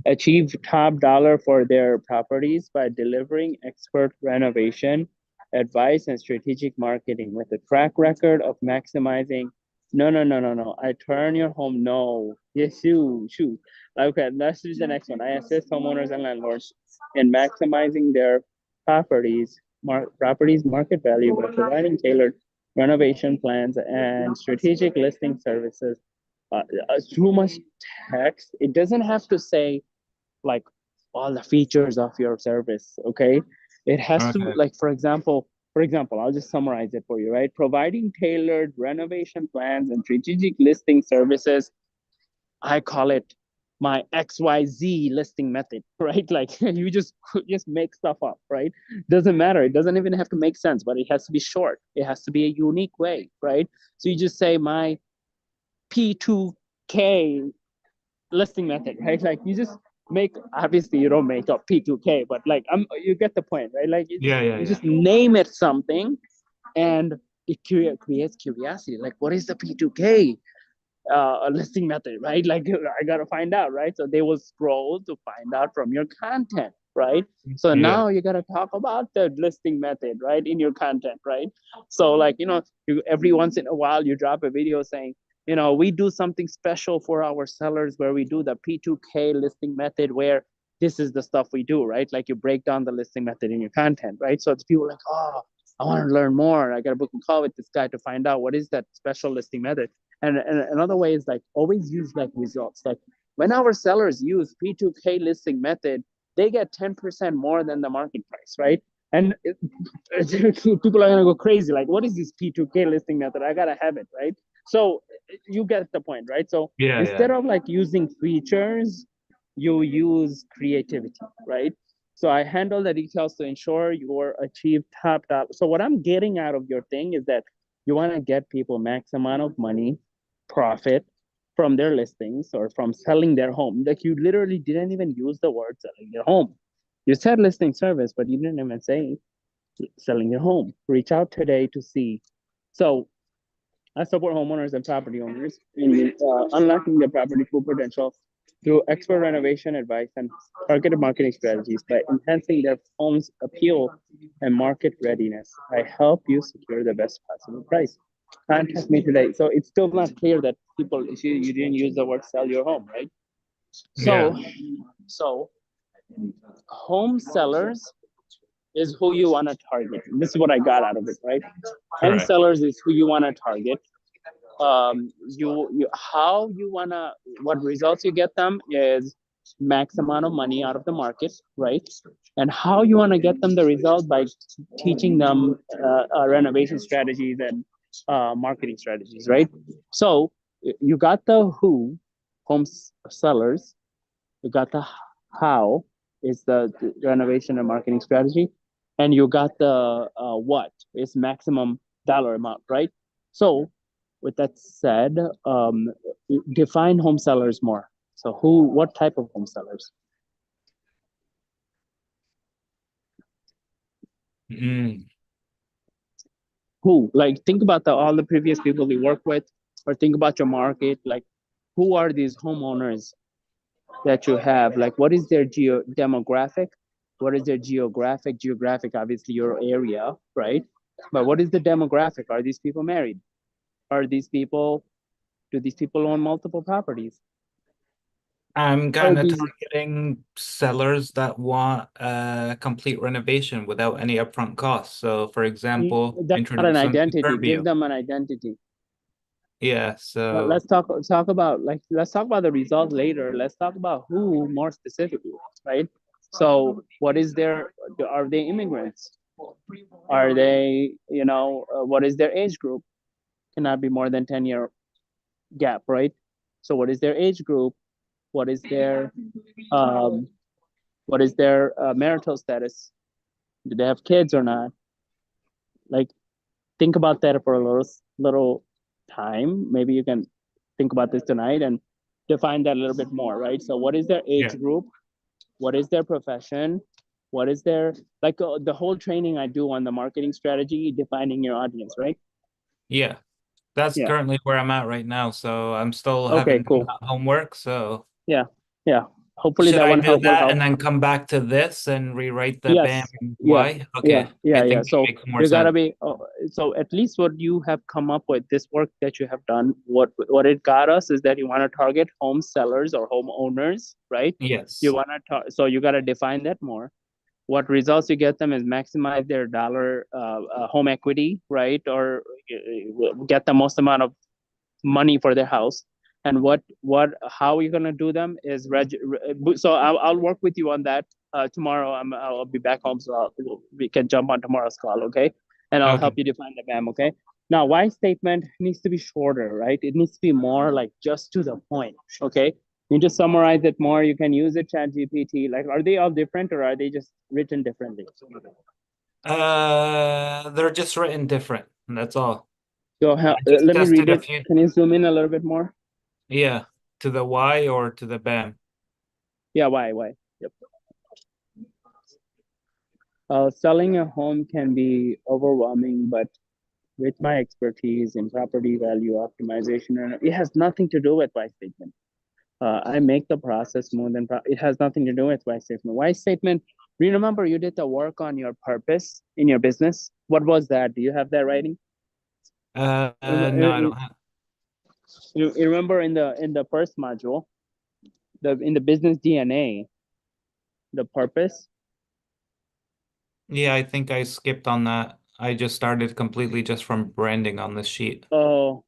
Achieve top dollar for their properties by delivering expert renovation, advice, and strategic marketing with a track record of maximizing. No. I turn your home. No. Yes, shoot. Okay, let's do the next one. I assist homeowners and landlords in maximizing their properties market value by providing tailored renovation plans and strategic listing services. Too much text. It doesn't have to say like all the features of your service. Okay, it has to, Okay. like, for example, I'll just summarize it for you, right? Providing tailored renovation plans and strategic listing services. I call it my XYZ listing method, right? Like you just make stuff up, right? Doesn't matter. It doesn't even have to make sense, but it has to be short. It has to be a unique way, right? So you just say my P2K listing method, right? Like you just make, obviously you don't make up P2K, but like you get the point, right? Like Yeah. you just name it something, and it creates curiosity. Like, what is the P2K listing method, right? Like I gotta find out, right? So they will scroll to find out from your content, right? So Yeah. now you gotta talk about the listing method, right, in your content, right? So like, every once in a while you drop a video saying, we do something special for our sellers where we do the P2K listing method, where this is the stuff we do, right? Like you break down the listing method in your content, right? So it's people like, oh, I want to learn more. I got to book a call with this guy to find out what is that special listing method. And another way is like always use like results. Like when our sellers use P2K listing method, they get 10% more than the market price, right? And people are gonna go crazy. Like, what is this P2K listing method? I gotta have it, right? So you get the point, right? So Yeah. instead of like using features, you use creativity, right? So I handle the details to ensure you achieve top dollar. So what I'm getting out of your thing is that you want to get people max amount of money, profit from their listings or from selling their home. Like you literally didn't even use the word selling your home. You said listing service, but you didn't even say selling your home. Reach out today to see. So I support homeowners and property owners in unlocking their property full potential through expert renovation advice and targeted marketing strategies by enhancing their home's appeal and market readiness. I help you secure the best possible price. Contact me today. So it's still not clear that you didn't use the word sell your home, right? So, Yeah. so home sellers is who you want to target. This is what I got out of it, right? Home Correct. sellers is who you want to target. How you wanna, what results you get them is max amount of money out of the market, right? And how you want to get them the result by teaching them renovation strategies and marketing strategies, right? So you got the who, home sellers. You got the how is the renovation and marketing strategy, and you got the what is maximum dollar amount, right? So with that said, define home sellers more. So what type of home sellers? Mm. Who? Like think about all the previous people you work with, or think about your market. Like who are these homeowners that you have? Like what is their demographic? What is their geographic? Geographic, obviously your area, right? But what is the demographic? Are these people married? Do these people own multiple properties? I'm Are kind of these targeting sellers that want a complete renovation without any upfront costs. So, for example, that's not an introduce them to identity. Give Purview. them an identity. Yeah, Let's so talk about the results later. Let's talk about who more specifically, right? So what is their, are they immigrants? Are they, what is their age group? Cannot be more than 10-year gap, right? So what is their age group? What is their marital status? Do they have kids or not? Like, think about that for a little time. Maybe you can think about this tonight and define that a little bit more, right? So what is their age Yeah. group? What is their profession? What is their, like the whole training I do on the marketing strategy, defining your audience, right? Yeah. That's Yeah. currently where I'm at right now. So I'm still Okay, having cool. homework. So Yeah. Hopefully should that I one do will that help. and then come back to this and rewrite the BAM Yes. and Yeah. why? Okay. I Yeah. think that So makes more you gotta sense. be. So at least what you have come up with, this work that you have done, what it got us is that you want to target home sellers or home owners, right? Yes. You want to so you got to define that more. What results you get them is maximize their dollar home equity, right? Or get the most amount of money for their house. And how you're gonna do them is so I'll work with you on that tomorrow. I'll be back home, so we can jump on tomorrow's call, okay? And I'll help Okay. you define the BAM, okay? Now, why statement needs to be shorter, right? It needs to be more like just to the point, okay? You just summarize it more. You can use it, Chat GPT. Like, are they all different or are they just written differently? They're just written different. That's all. So I just let me read tested a it. few. Can you zoom in a little bit more? Yeah. To the Y or to the BAM. Yeah, why? Yep. Selling a home can be overwhelming, but with my expertise in property value optimization, and it has nothing to do with why statement. I make the process more than it has nothing to do with why statement. Why statement? Do you remember you did the work on your purpose in your business? What was that? Do you have that writing? No, I don't have. You remember in the first module, in the business DNA, the purpose. Yeah, I think I skipped on that. I just started completely just from branding on this sheet. Oh,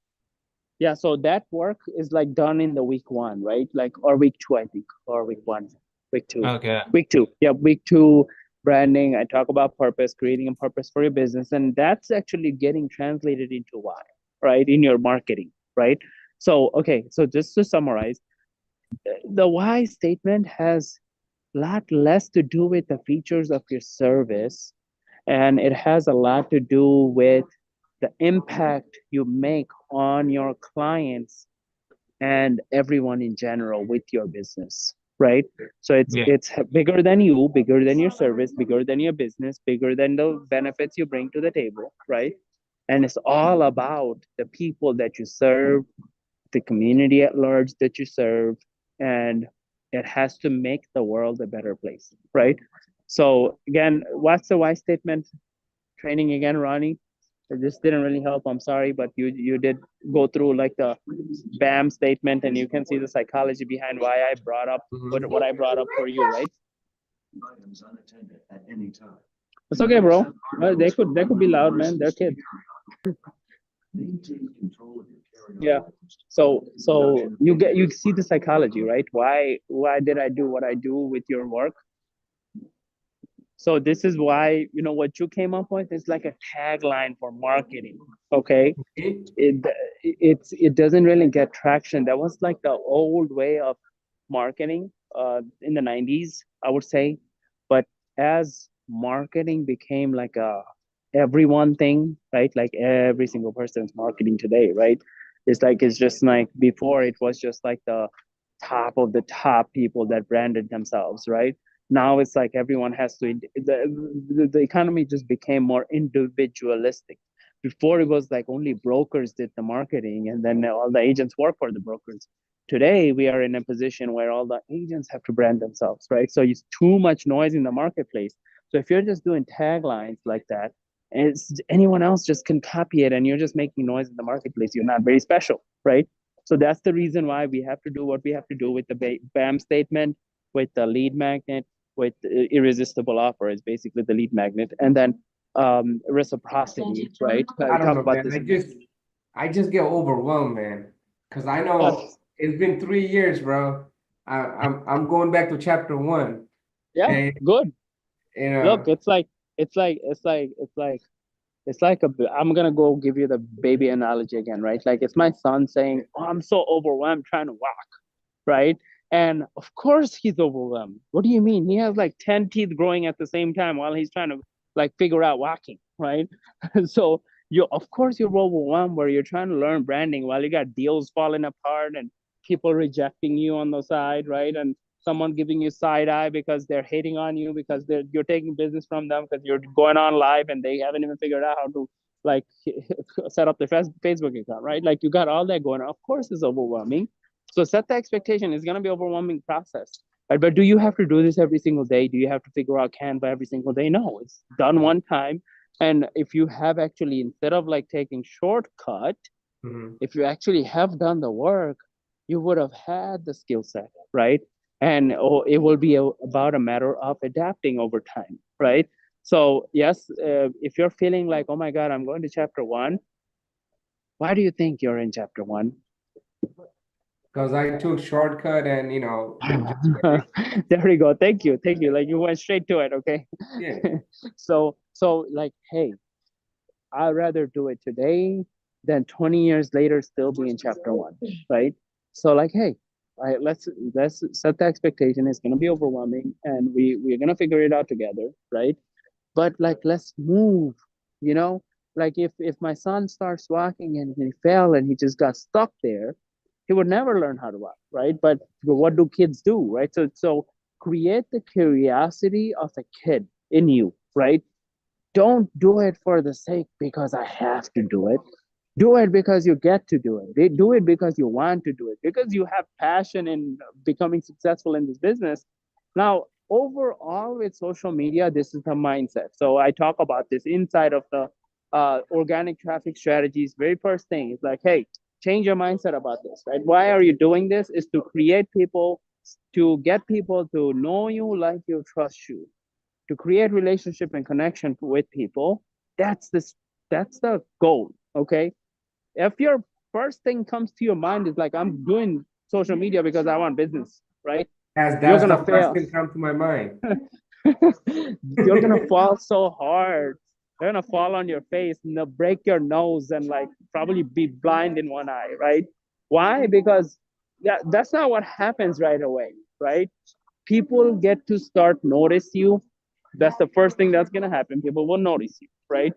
yeah. So that work is like done in the week 1, right? Like, or week 2, I think, or week 1, week 2, Okay. week 2. Yeah, week 2 branding. I talk about purpose, creating a purpose for your business, and that's actually getting translated into why, right? In your marketing, right? So, okay. So just to summarize, the why statement has a lot less to do with the features of your service, and it has a lot to do with the impact you make on your clients and everyone in general with your business, right? So Yeah. it's bigger than you, bigger than your service, bigger than your business, bigger than the benefits you bring to the table, right? And it's all about the people that you serve, the community at large that you serve, and it has to make the world a better place, right? So again, what's the why statement training again, Ronnie? It just didn't really help. I'm sorry, but you did go through like the BAM statement, and you can see the psychology behind why I brought up what I brought up for you, right? Items unattended at any time. It's okay, bro. They could be loud, man. They're kids. Maintain control of your carry-on Yeah. items. So you see the psychology, right? Why did I do what I do with your work? So this is why, what you came up with is like a tagline for marketing. Okay. It doesn't really get traction. That was like the old way of marketing in the 90s, I would say. But as marketing became like a everyone thing, right? Like every single person's marketing today, right? It's just like before it was just like the top of the top people that branded themselves, right? Now it's like everyone has to, the economy just became more individualistic. Before it was like only brokers did the marketing and then all the agents work for the brokers. Today we are in a position where all the agents have to brand themselves, right? So it's too much noise in the marketplace. So if you're just doing taglines like that, and anyone else just can copy it and you're just making noise in the marketplace, you're not very special, right? So that's the reason why we have to do what we have to do with the BAM statement, with the lead magnet, with irresistible offer is basically the lead magnet, and then reciprocity, right? I don't Talk know, about man. this. I just get overwhelmed, man. Cause I know Yes. it's been 3 years, bro. I'm going back to chapter 1. Yeah, And, good. you know, Look, it's like I'm gonna go give you the baby analogy again, right? Like it's my son saying, "Oh, I'm so overwhelmed trying to walk," right? And of course he's overwhelmed. What do you mean? He has like 10 teeth growing at the same time while he's trying to like figure out walking, right? So you of course you're overwhelmed where you're trying to learn branding while you got deals falling apart and people rejecting you on the side, right? And someone giving you side eye because they're hating on you because you're taking business from them because you're going on live and they haven't even figured out how to like set up their Facebook account, right? Like you got all that going on. Of course it's overwhelming, so set the expectation. It's going to be overwhelming process. Right? But do you have to do this every single day? Do you have to figure out Canva every single day? No, it's done one time. And if you have actually, instead of like taking shortcut, if you actually have done the work, you would have had the skill set, right? And it will be about a matter of adapting over time, right? So yes, if you're feeling like, oh my God, I'm going to chapter one, why do you think you're in chapter one? because I took shortcut and, you know, There we go. Thank you. Thank you. Like you went straight to it. Okay. yeah. So like, hey, I'd rather do it today than 20 years later still be in chapter one. Right. So like, hey, let's set the expectation. It's gonna be overwhelming and we're gonna figure it out together, right? But like let's move, you know, like if my son starts walking and he fell and he just got stuck there, he would never learn how to walk, right? But what do kids do, right? So create the curiosity of a kid in you, right? Don't do it for the sake because I have to do it. Do it because you get to do it. Do it because you want to do it, because you have passion in becoming successful in this business. Now, overall with social media, this is the mindset. So I talk about this inside of the organic traffic strategies. Very first thing is like, hey, change your mindset about this, right? Why are you doing this? Is to create people, to get people to know you, like you, trust you, to create relationship and connection with people. That's the goal. Okay. If your first thing comes to your mind is like, I'm doing social media because I want business, right? As You're that's the gonna first fail. thing come to my mind. You're gonna fall so hard. You're gonna fall on your face and break your nose and like probably be blind in one eye, right? Why? Because that's not what happens right away, right? People get to start notice you. That's the first thing that's gonna happen. People will notice you, right?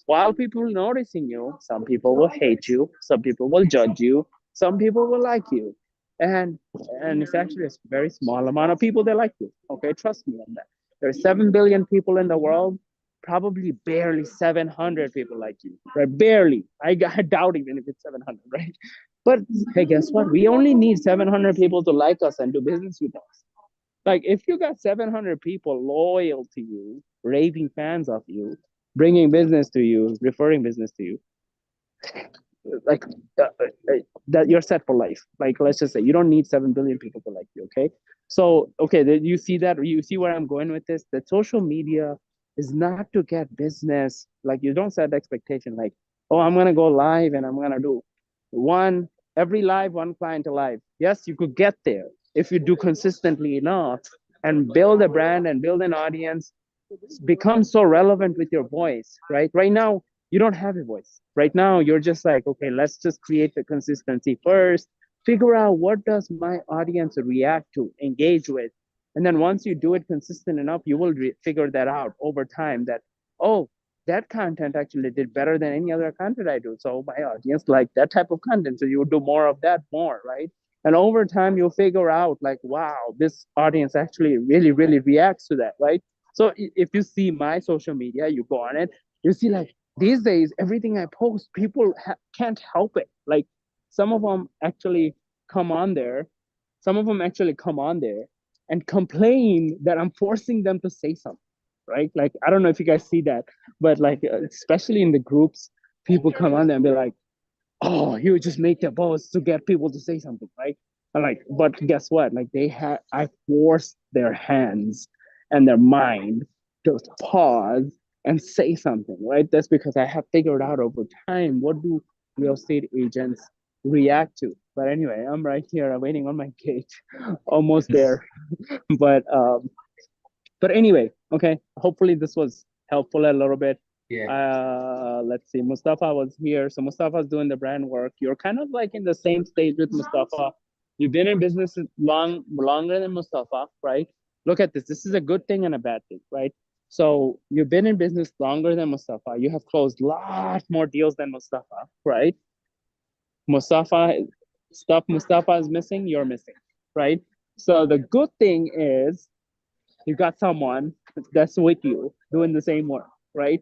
While people noticing you, some people will hate you, some people will judge you, some people will like you, and it's actually a very small amount of people that like you. Okay, trust me on that. There's 7 billion people in the world, probably barely 700 people like you, right? Barely. I doubt even if it's 700, right? But hey, guess what? We only need 700 people to like us and do business with us. Like if you got 700 people loyal to you, raving fans of you, bringing business to you, referring business to you, like that you're set for life. Like let's just say you don't need 7 billion people to like you. Okay. So okay, you see that, you see where I'm going with this, that social media is not to get business. Like you don't set the expectation like, oh, I'm gonna go live and I'm gonna do one every live, one client alive. Yes, you could get there if you do consistently enough and build a brand and build an audience, become so relevant with your voice, right? Right now, you don't have a voice. Right now, you're just like, okay, let's just create the consistency first, figure out what does my audience react to, engage with. And then once you do it consistent enough, you will figure that out over time that, oh, that content actually did better than any other content I do. So my audience like that type of content. So you do more of that more, right? And over time, you'll figure out like, wow, this audience actually really, really reacts to that, right? So if you see my social media, you go on it, you see like these days, everything I post, people can't help it. Like some of them actually come on there, some of them actually come on there and complain that I'm forcing them to say something, right? Like, I don't know if you guys see that, but like, especially in the groups, people come on there and be like, oh, you just make the post to get people to say something, right? And like, but guess what? Like I forced their hands and their mind to pause and say something, right? That's because I have figured out over time what do real estate agents react to. But anyway, I'm right here. I'm waiting on my gate, almost there. But But anyway, okay. Hopefully this was helpful a little bit. Yeah. Let's see. Mustafa was here. So Mustafa's doing the brand work. You're kind of like in the same stage with Mustafa. You've been in business longer than Mustafa, right? Look at this. This is a good thing and a bad thing, right? So you've been in business longer than Mustafa. You have closed a lot more deals than Mustafa, right? Mustafa, stuff Mustafa is missing, you're missing, right? So the good thing is you got someone that's with you doing the same work, right?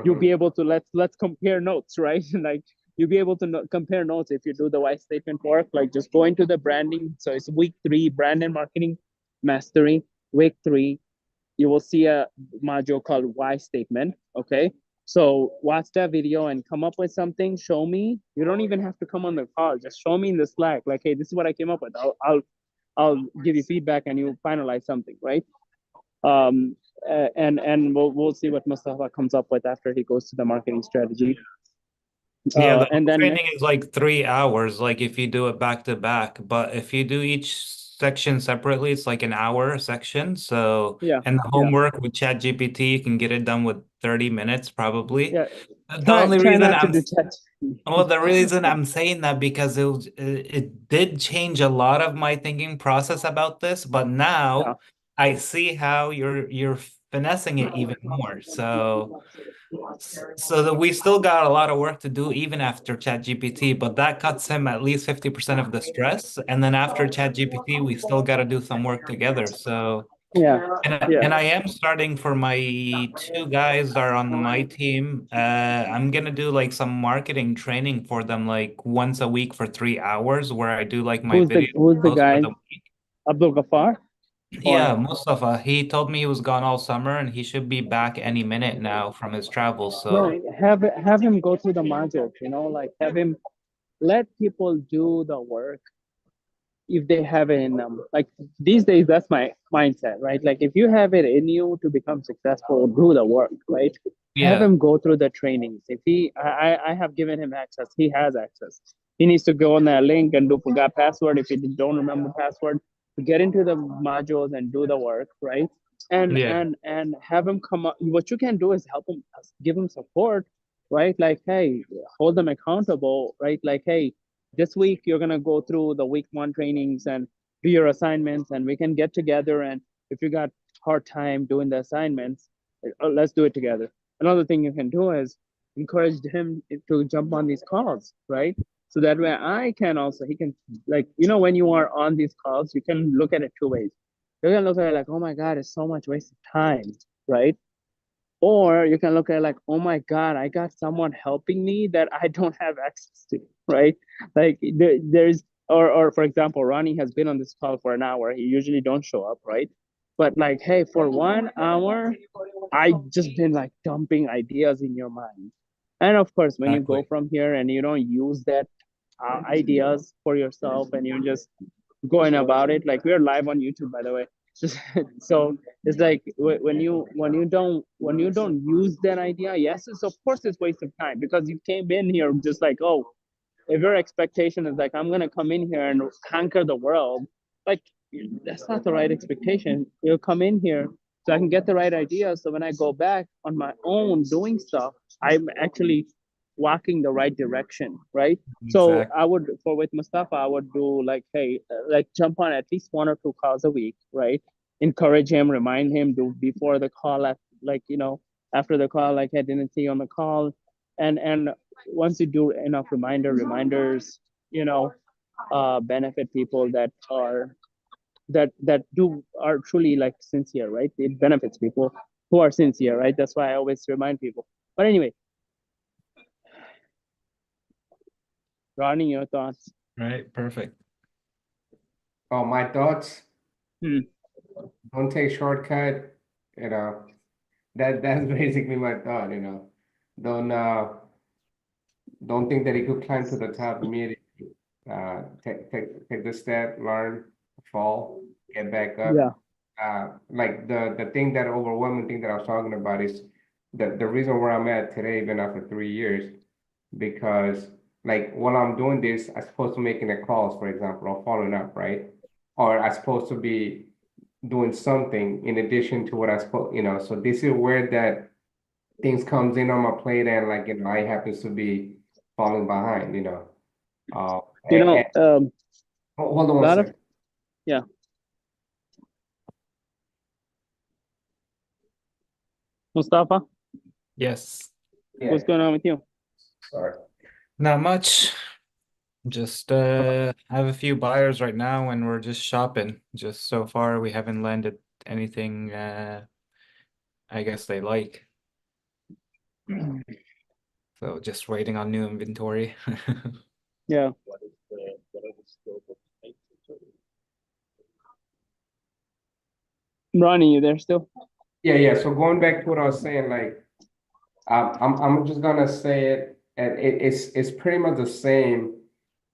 You'll be able to let's compare notes, right? Like you'll be able to compare notes if you do the why statement work. Like just go into the branding. So it's week 3, brand and marketing mastery. Week 3, you will see a module called why statement. Okay. So watch that video and come up with something. Show me. You don't even have to come on the call. Just show me in the Slack. Like, hey, this is what I came up with. I'll give you feedback and you finalize something, right? And we'll see what Mustafa comes up with after he goes to the marketing strategy. Yeah, the And then training is like 3 hours, like if you do it back to back. But if you do each section separately, it's like an hour a section. So, yeah, and the yeah, homework with ChatGPT, you can get it done with 30 minutes probably. yeah. The only Try reason not to do chat. well, the reason I'm saying that because it did change a lot of my thinking process about this, but Yeah. now I see how you're finessing it even more. So that we still got a lot of work to do even after ChatGPT, but that cuts him at least 50% of the stress. And then after ChatGPT, we still got to do some work together. So Yeah, and I am starting for my 2 guys are on my team. I'm gonna do like some marketing training for them like once a week for 3 hours where I do like my video who's the post for guy? the week. Abdul Ghaffar? Yeah, Or Mustafa. He told me he was gone all summer and he should be back any minute now from his travels. no, So have him go through the modules, like have him let people do the work if they have it in them. Like these days, that's my mindset, right? Like if you have it in you to become successful, do the work, right? Have yeah, him go through the trainings. If I have given him access, he has access. He needs to go on that link and do forgot password. If he don't remember password, get into the modules and do the work, right? And yeah, and have him come up. What you can do is help him, give him support, right? Like, hey, hold them accountable, right? Like, hey, this week you're going to go through the week 1 trainings and do your assignments, and we can get together, and if you got hard time doing the assignments, let's do it together. Another thing you can do is encourage him to jump on these calls, right? So that way he can, like, when you are on these calls, you can look at it 2 ways. You can look at it like, oh my God, it's so much wasted time, right? Or you can look at it like, oh my God, I got someone helping me that I don't have access to, right? Like there's, or for example, Ronnie has been on this call for an hour. He usually don't show up, right? But like, hey, for 1 hour, I just been like dumping ideas in your mind. And of course, when you go exactly. from here and you don't use that ideas for yourself and you're just going about it, like we're live on YouTube, by the way. So it's like when you don't use that idea, yes, it's of course it's waste of time because you came in here just like, oh, if your expectation is like, I'm gonna come in here and conquer the world, like that's not the right expectation. You'll come in here so I can get the right idea. So when I go back on my own doing stuff, I'm actually walking the right direction, right? So Exactly. I would, for with Mustafa, I would do like, hey, like jump on at least 1 or 2 calls a week, right? Encourage him, remind him, do before the call, like, after the call, like, I didn't see you on the call. And once you do enough reminders, benefit people that are truly like sincere, right? It benefits people who are sincere, right? That's why I always remind people. But anyway, Ronnie, your thoughts? Right, perfect. Oh, my thoughts. Hmm. Don't take shortcut. You know, that's basically my thought. Don't uh, don't think that he could climb to the top immediately. Take the step, learn, fall, get back up. Yeah, Like the thing that overwhelming thing that I was talking about is the reason where I'm at today, even after 3 years, because like while I'm doing this, I'm supposed to making a calls, for example, or following up, right? Or I'm supposed to be doing something in addition to what I spoke, so this is where that things comes in on my plate and like, I happens to be falling behind, Uh, You and, know, and hold on a one lot of, second. yeah. Mustafa, Yes. Yeah, what's going on with you? sorry. Not much. Just have a few buyers right now and we're just shopping. Just so far we haven't landed anything I guess they like. So just waiting on new inventory. Yeah. What is the scope of maintenance? Ronnie, you there still? Yeah. So going back to what I was saying, like, I'm just gonna say it, and it's pretty much the same,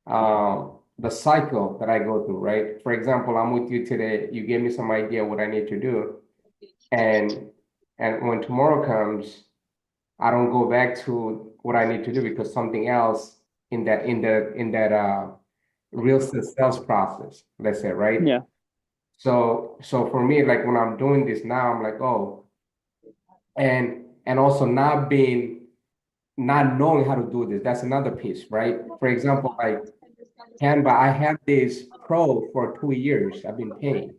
the cycle that I go through, right? For example, I'm with you today. You gave me some idea what I need to do, and when tomorrow comes, I don't go back to what I need to do because something else in that real estate sales process, let's say, right? Yeah. So for me, like when I'm doing this now, I'm like, oh, and also not knowing how to do this. That's another piece, right? For example, like Canva, I have this pro for 2 years. I've been paying,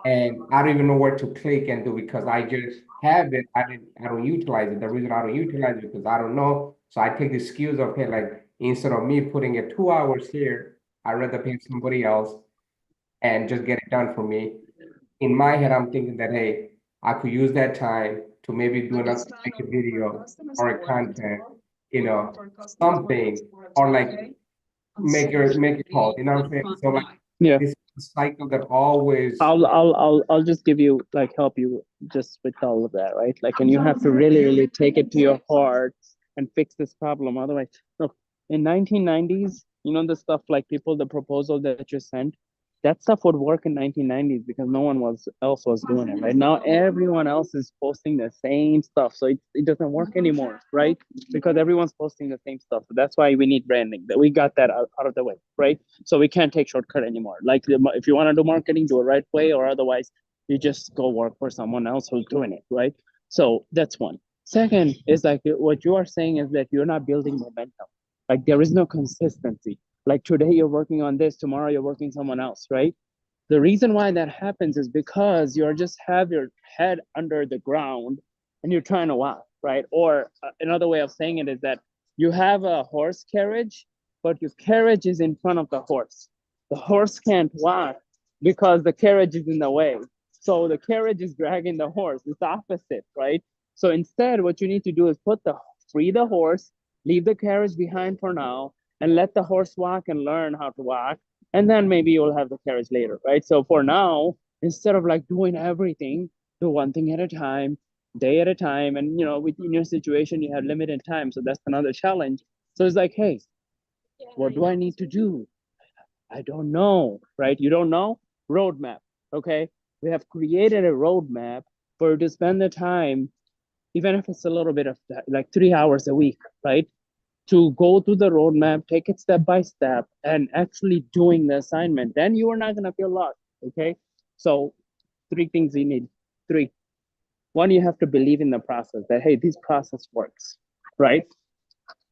and I don't even know where to click and do because I just have it. I don't utilize it. The reason I don't utilize it because I don't know. So I take the excuse of, hey, like instead of me putting it 2 hours here, I'd rather pay somebody else and just get it done for me. In my head, I'm thinking that, hey, I could use that time to maybe do another, make a video or a content, something, or like make a call. You know what I'm saying? So like Yeah. this is a cycle that always. I'll just give you, like, help you just with all of that, right? Like, and you have to really, really take it to your heart and fix this problem. Otherwise, look, in 1990s, the stuff like the proposal that you sent, that stuff would work in 1990s because no one else was doing it. Right now, everyone else is posting the same stuff, so it doesn't work anymore, right? Because everyone's posting the same stuff. So that's why we need branding. That we got that out of the way, right? So we can't take shortcut anymore. Like, if you want to do marketing, do it right way, or otherwise you just go work for someone else who's doing it, right? So that's one. Second is, like, what you are saying is that you're not building momentum. Like, there is no consistency. Like, today you're working on this, tomorrow you're working someone else, right? The reason why that happens is because you're just have your head under the ground and you're trying to walk, right? Or another way of saying it is that you have a horse carriage, but your carriage is in front of the horse. The horse can't walk because the carriage is in the way. So the carriage is dragging the horse. It's opposite, right? So instead, what you need to do is free the horse, leave the carriage behind for now, and let the horse walk and learn how to walk, and then maybe you'll have the carriage later, right? So for now, instead of like doing everything, do one thing at a time, day at a time. And within your situation, you have limited time, so that's another challenge. So it's like, hey, what do I need to do? I don't know, right? You don't know? Roadmap. Okay, we have created a roadmap for you to spend the time, even if it's a little bit of that, like 3 hours a week, right? To go through the roadmap, take it step by step, and actually doing the assignment. Then you are not going to feel lost. Okay. So, three things you need. Three. One, you have to believe in the process that, hey, this process works, right?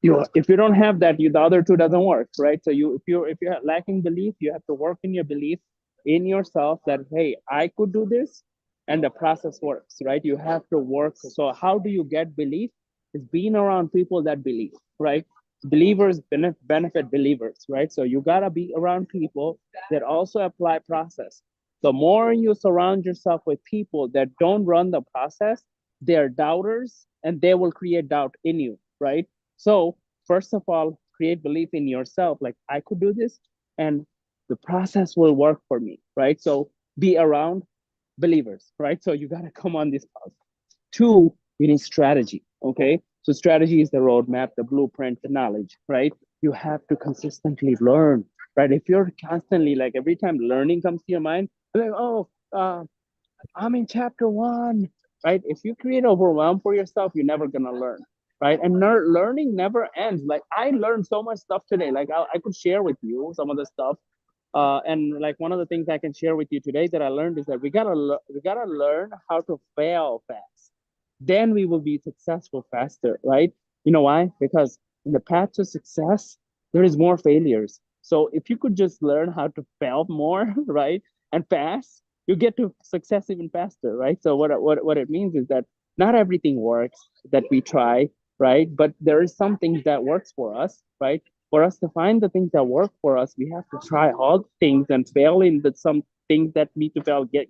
If you don't have that, the other two doesn't work, right? So if you're lacking belief, you have to work in your belief in yourself that, hey, I could do this, and the process works, right? You have to work. So how do you get belief? It's being around people that believe, right? Believers benefit believers, right? So you gotta be around people that also apply process. The more you surround yourself with people that don't run the process, they're doubters, and they will create doubt in you, right? So first of all, create belief in yourself, like, I could do this, and the process will work for me, right? So be around believers, right? So you gotta come on this path. Two, you need strategy, okay? So strategy is the roadmap, the blueprint, the knowledge, right? You have to consistently learn, right? If you're constantly, like, every time learning comes to your mind, like, oh, I'm in chapter one, right? If you create overwhelm for yourself, you're never gonna learn, right? And learning never ends. Like, I learned so much stuff today. Like, I could share with you some of the stuff And like one of the things I can share with you today that I learned is that we gotta learn how to fail fast. Then we will be successful faster, right? You know why? Because in the path to success, there is more failures. So if you could just learn how to fail more, right, and fast, you get to success even faster, right? So what it means is that not everything works that we try, right? But there is some things that works for us, right? For us to find the things that work for us, we have to try all things and fail in the some things that need to fail. Get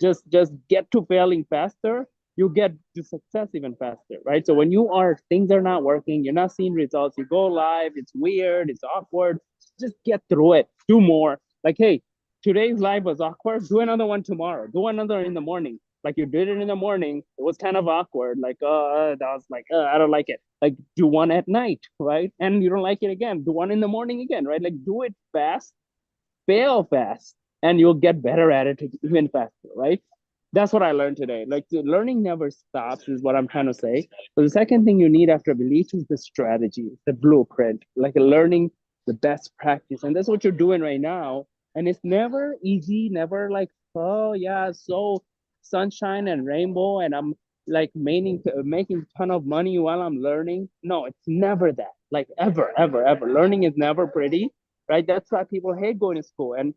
just get to failing faster. You get to success even faster, right? So when you are things are not working, you're not seeing results. You go live, it's weird, it's awkward. Just get through it. Do more. Like, hey, today's live was awkward. Do another one tomorrow. Do another in the morning. Like you did it in the morning, it was kind of awkward. Like, that was like, I don't like it. Like, do one at night, right? And you don't like it again. Do one in the morning again, right? Like, do it fast, fail fast, and you'll get better at it even faster, right? That's what I learned today. Like, the learning never stops, is what I'm trying to say. So the second thing you need after belief is the strategy, the blueprint, like learning the best practice, and that's what you're doing right now. And it's never easy, never like, oh yeah, so sunshine and rainbow, and I'm like making a ton of money while I'm learning. No, it's never that. Like ever, ever, ever. Learning is never pretty, right? That's why people hate going to school. And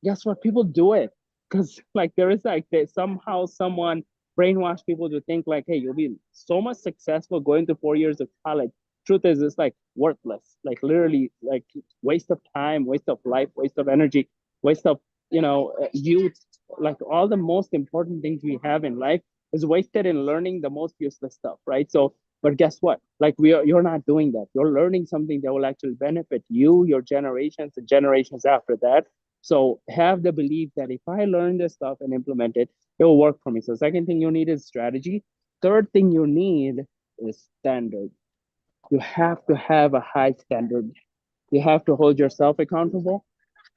guess what? People do it because like there is like somehow someone brainwash people to think like, hey, you'll be so much successful going to 4 years of college. Truth is, it's like worthless. Like literally, like waste of time, waste of life, waste of energy, waste of youth. Like all the most important things we have in life is wasted in learning the most useless stuff, right? So, but guess what? Like you're not doing that. You're learning something that will actually benefit you, your generations, and generations after that. So have the belief that if I learn this stuff and implement it, it will work for me. So second thing you need is strategy. Third thing you need is standard. You have to have a high standard. You have to hold yourself accountable.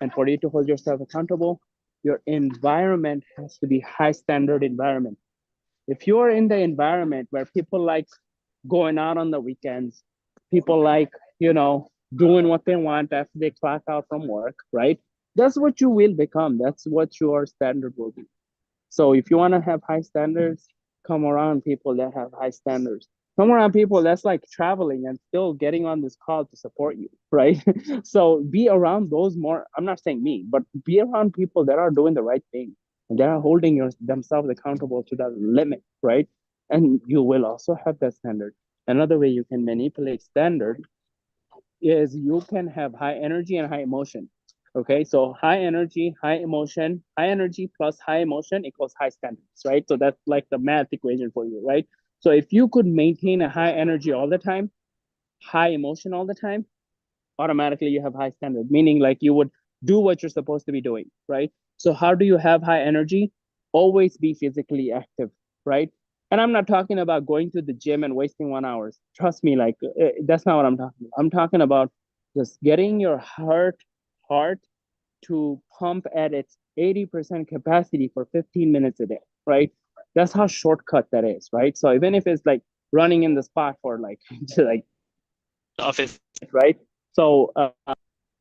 And for you to hold yourself accountable, your environment has to be high standard environment. If you're in the environment where people like going out on the weekends, people like, doing what they want after they clock out from work, right? That's what you will become. That's what your standard will be. So if you want to have high standards, come around people that have high standards. Come around people that's like traveling and still getting on this call to support you, right? So be around those more. I'm not saying me, but be around people that are doing the right thing and they are holding themselves accountable to that limit, right? And you will also have that standard. Another way you can manipulate standard is you can have high energy and high emotion. Okay, so high energy, high emotion, high energy plus high emotion equals high standards, right? So that's like the math equation for you, right? So if you could maintain a high energy all the time, high emotion all the time, automatically you have high standard, meaning like you would do what you're supposed to be doing, right? So how do you have high energy? Always be physically active, right? And I'm not talking about going to the gym and wasting 1 hour. Trust me, like that's not what I'm talking about. I'm talking about just getting your heart to pump at its 80% capacity for 15 minutes a day, right? That's how shortcut that is, right? So even if it's like running in the spot for like like office, right? So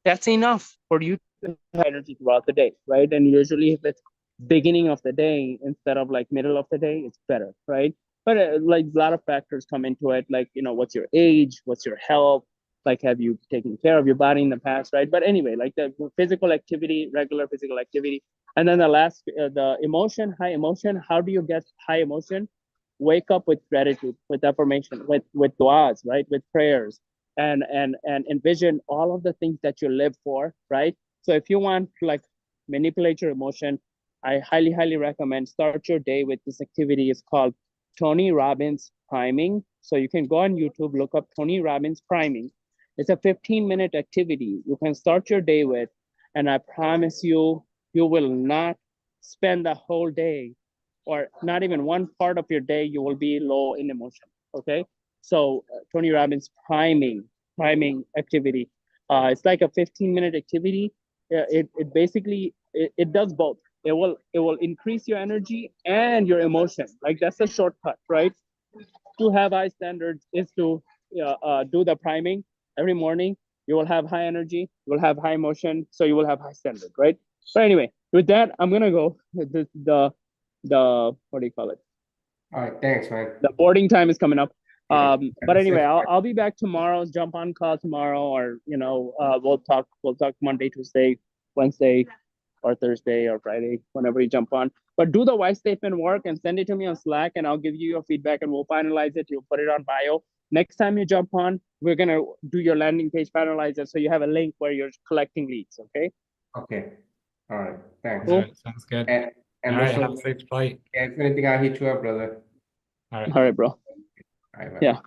that's enough for you to have energy throughout the day, right? And usually, if it's beginning of the day instead of like middle of the day, it's better, right? But like a lot of factors come into it, like what's your age, what's your health, like have you taken care of your body in the past, right? But anyway, like the physical activity, regular physical activity, and then the last, the emotion, high emotion. How do you get high emotion? Wake up with gratitude, with affirmation, with du'as, right? With prayers, and envision all of the things that you live for, right? So if you want to like manipulate your emotion, I highly recommend start your day with this activity. It's called Tony Robbins priming. So you can go on YouTube, look up Tony Robbins priming. It's a 15-minute activity you can start your day with, and I promise you, you will not spend the whole day or not even one part of your day you will be low in emotion. Okay, so Tony Robbins priming activity. It's like a 15-minute activity. It basically it does both. It will increase your energy and your emotion. Like that's a shortcut, right? To have high standards is to do the priming every morning. you will have high energy, you will have high emotion, so you will have high standard, right? But anyway, with that, I'm gonna go. The what do you call it? All right, thanks, man. The boarding time is coming up. Yeah. But anyway, I'll be back tomorrow. Jump on call tomorrow, or we'll talk Monday, Tuesday, Wednesday, or Thursday or Friday, whenever you jump on. But do the why statement work and send it to me on Slack, and I'll give you your feedback, and we'll finalize it. You'll put it on bio. Next time you jump on, we're gonna do your landing page, finalize it, so you have a link where you're collecting leads. Okay. Okay. All right, thanks. Cool. All right, sounds good. And All right, also, have a safe flight. if anything, I'll hit you up, brother. All right. All right, bro. All right, man. Yeah.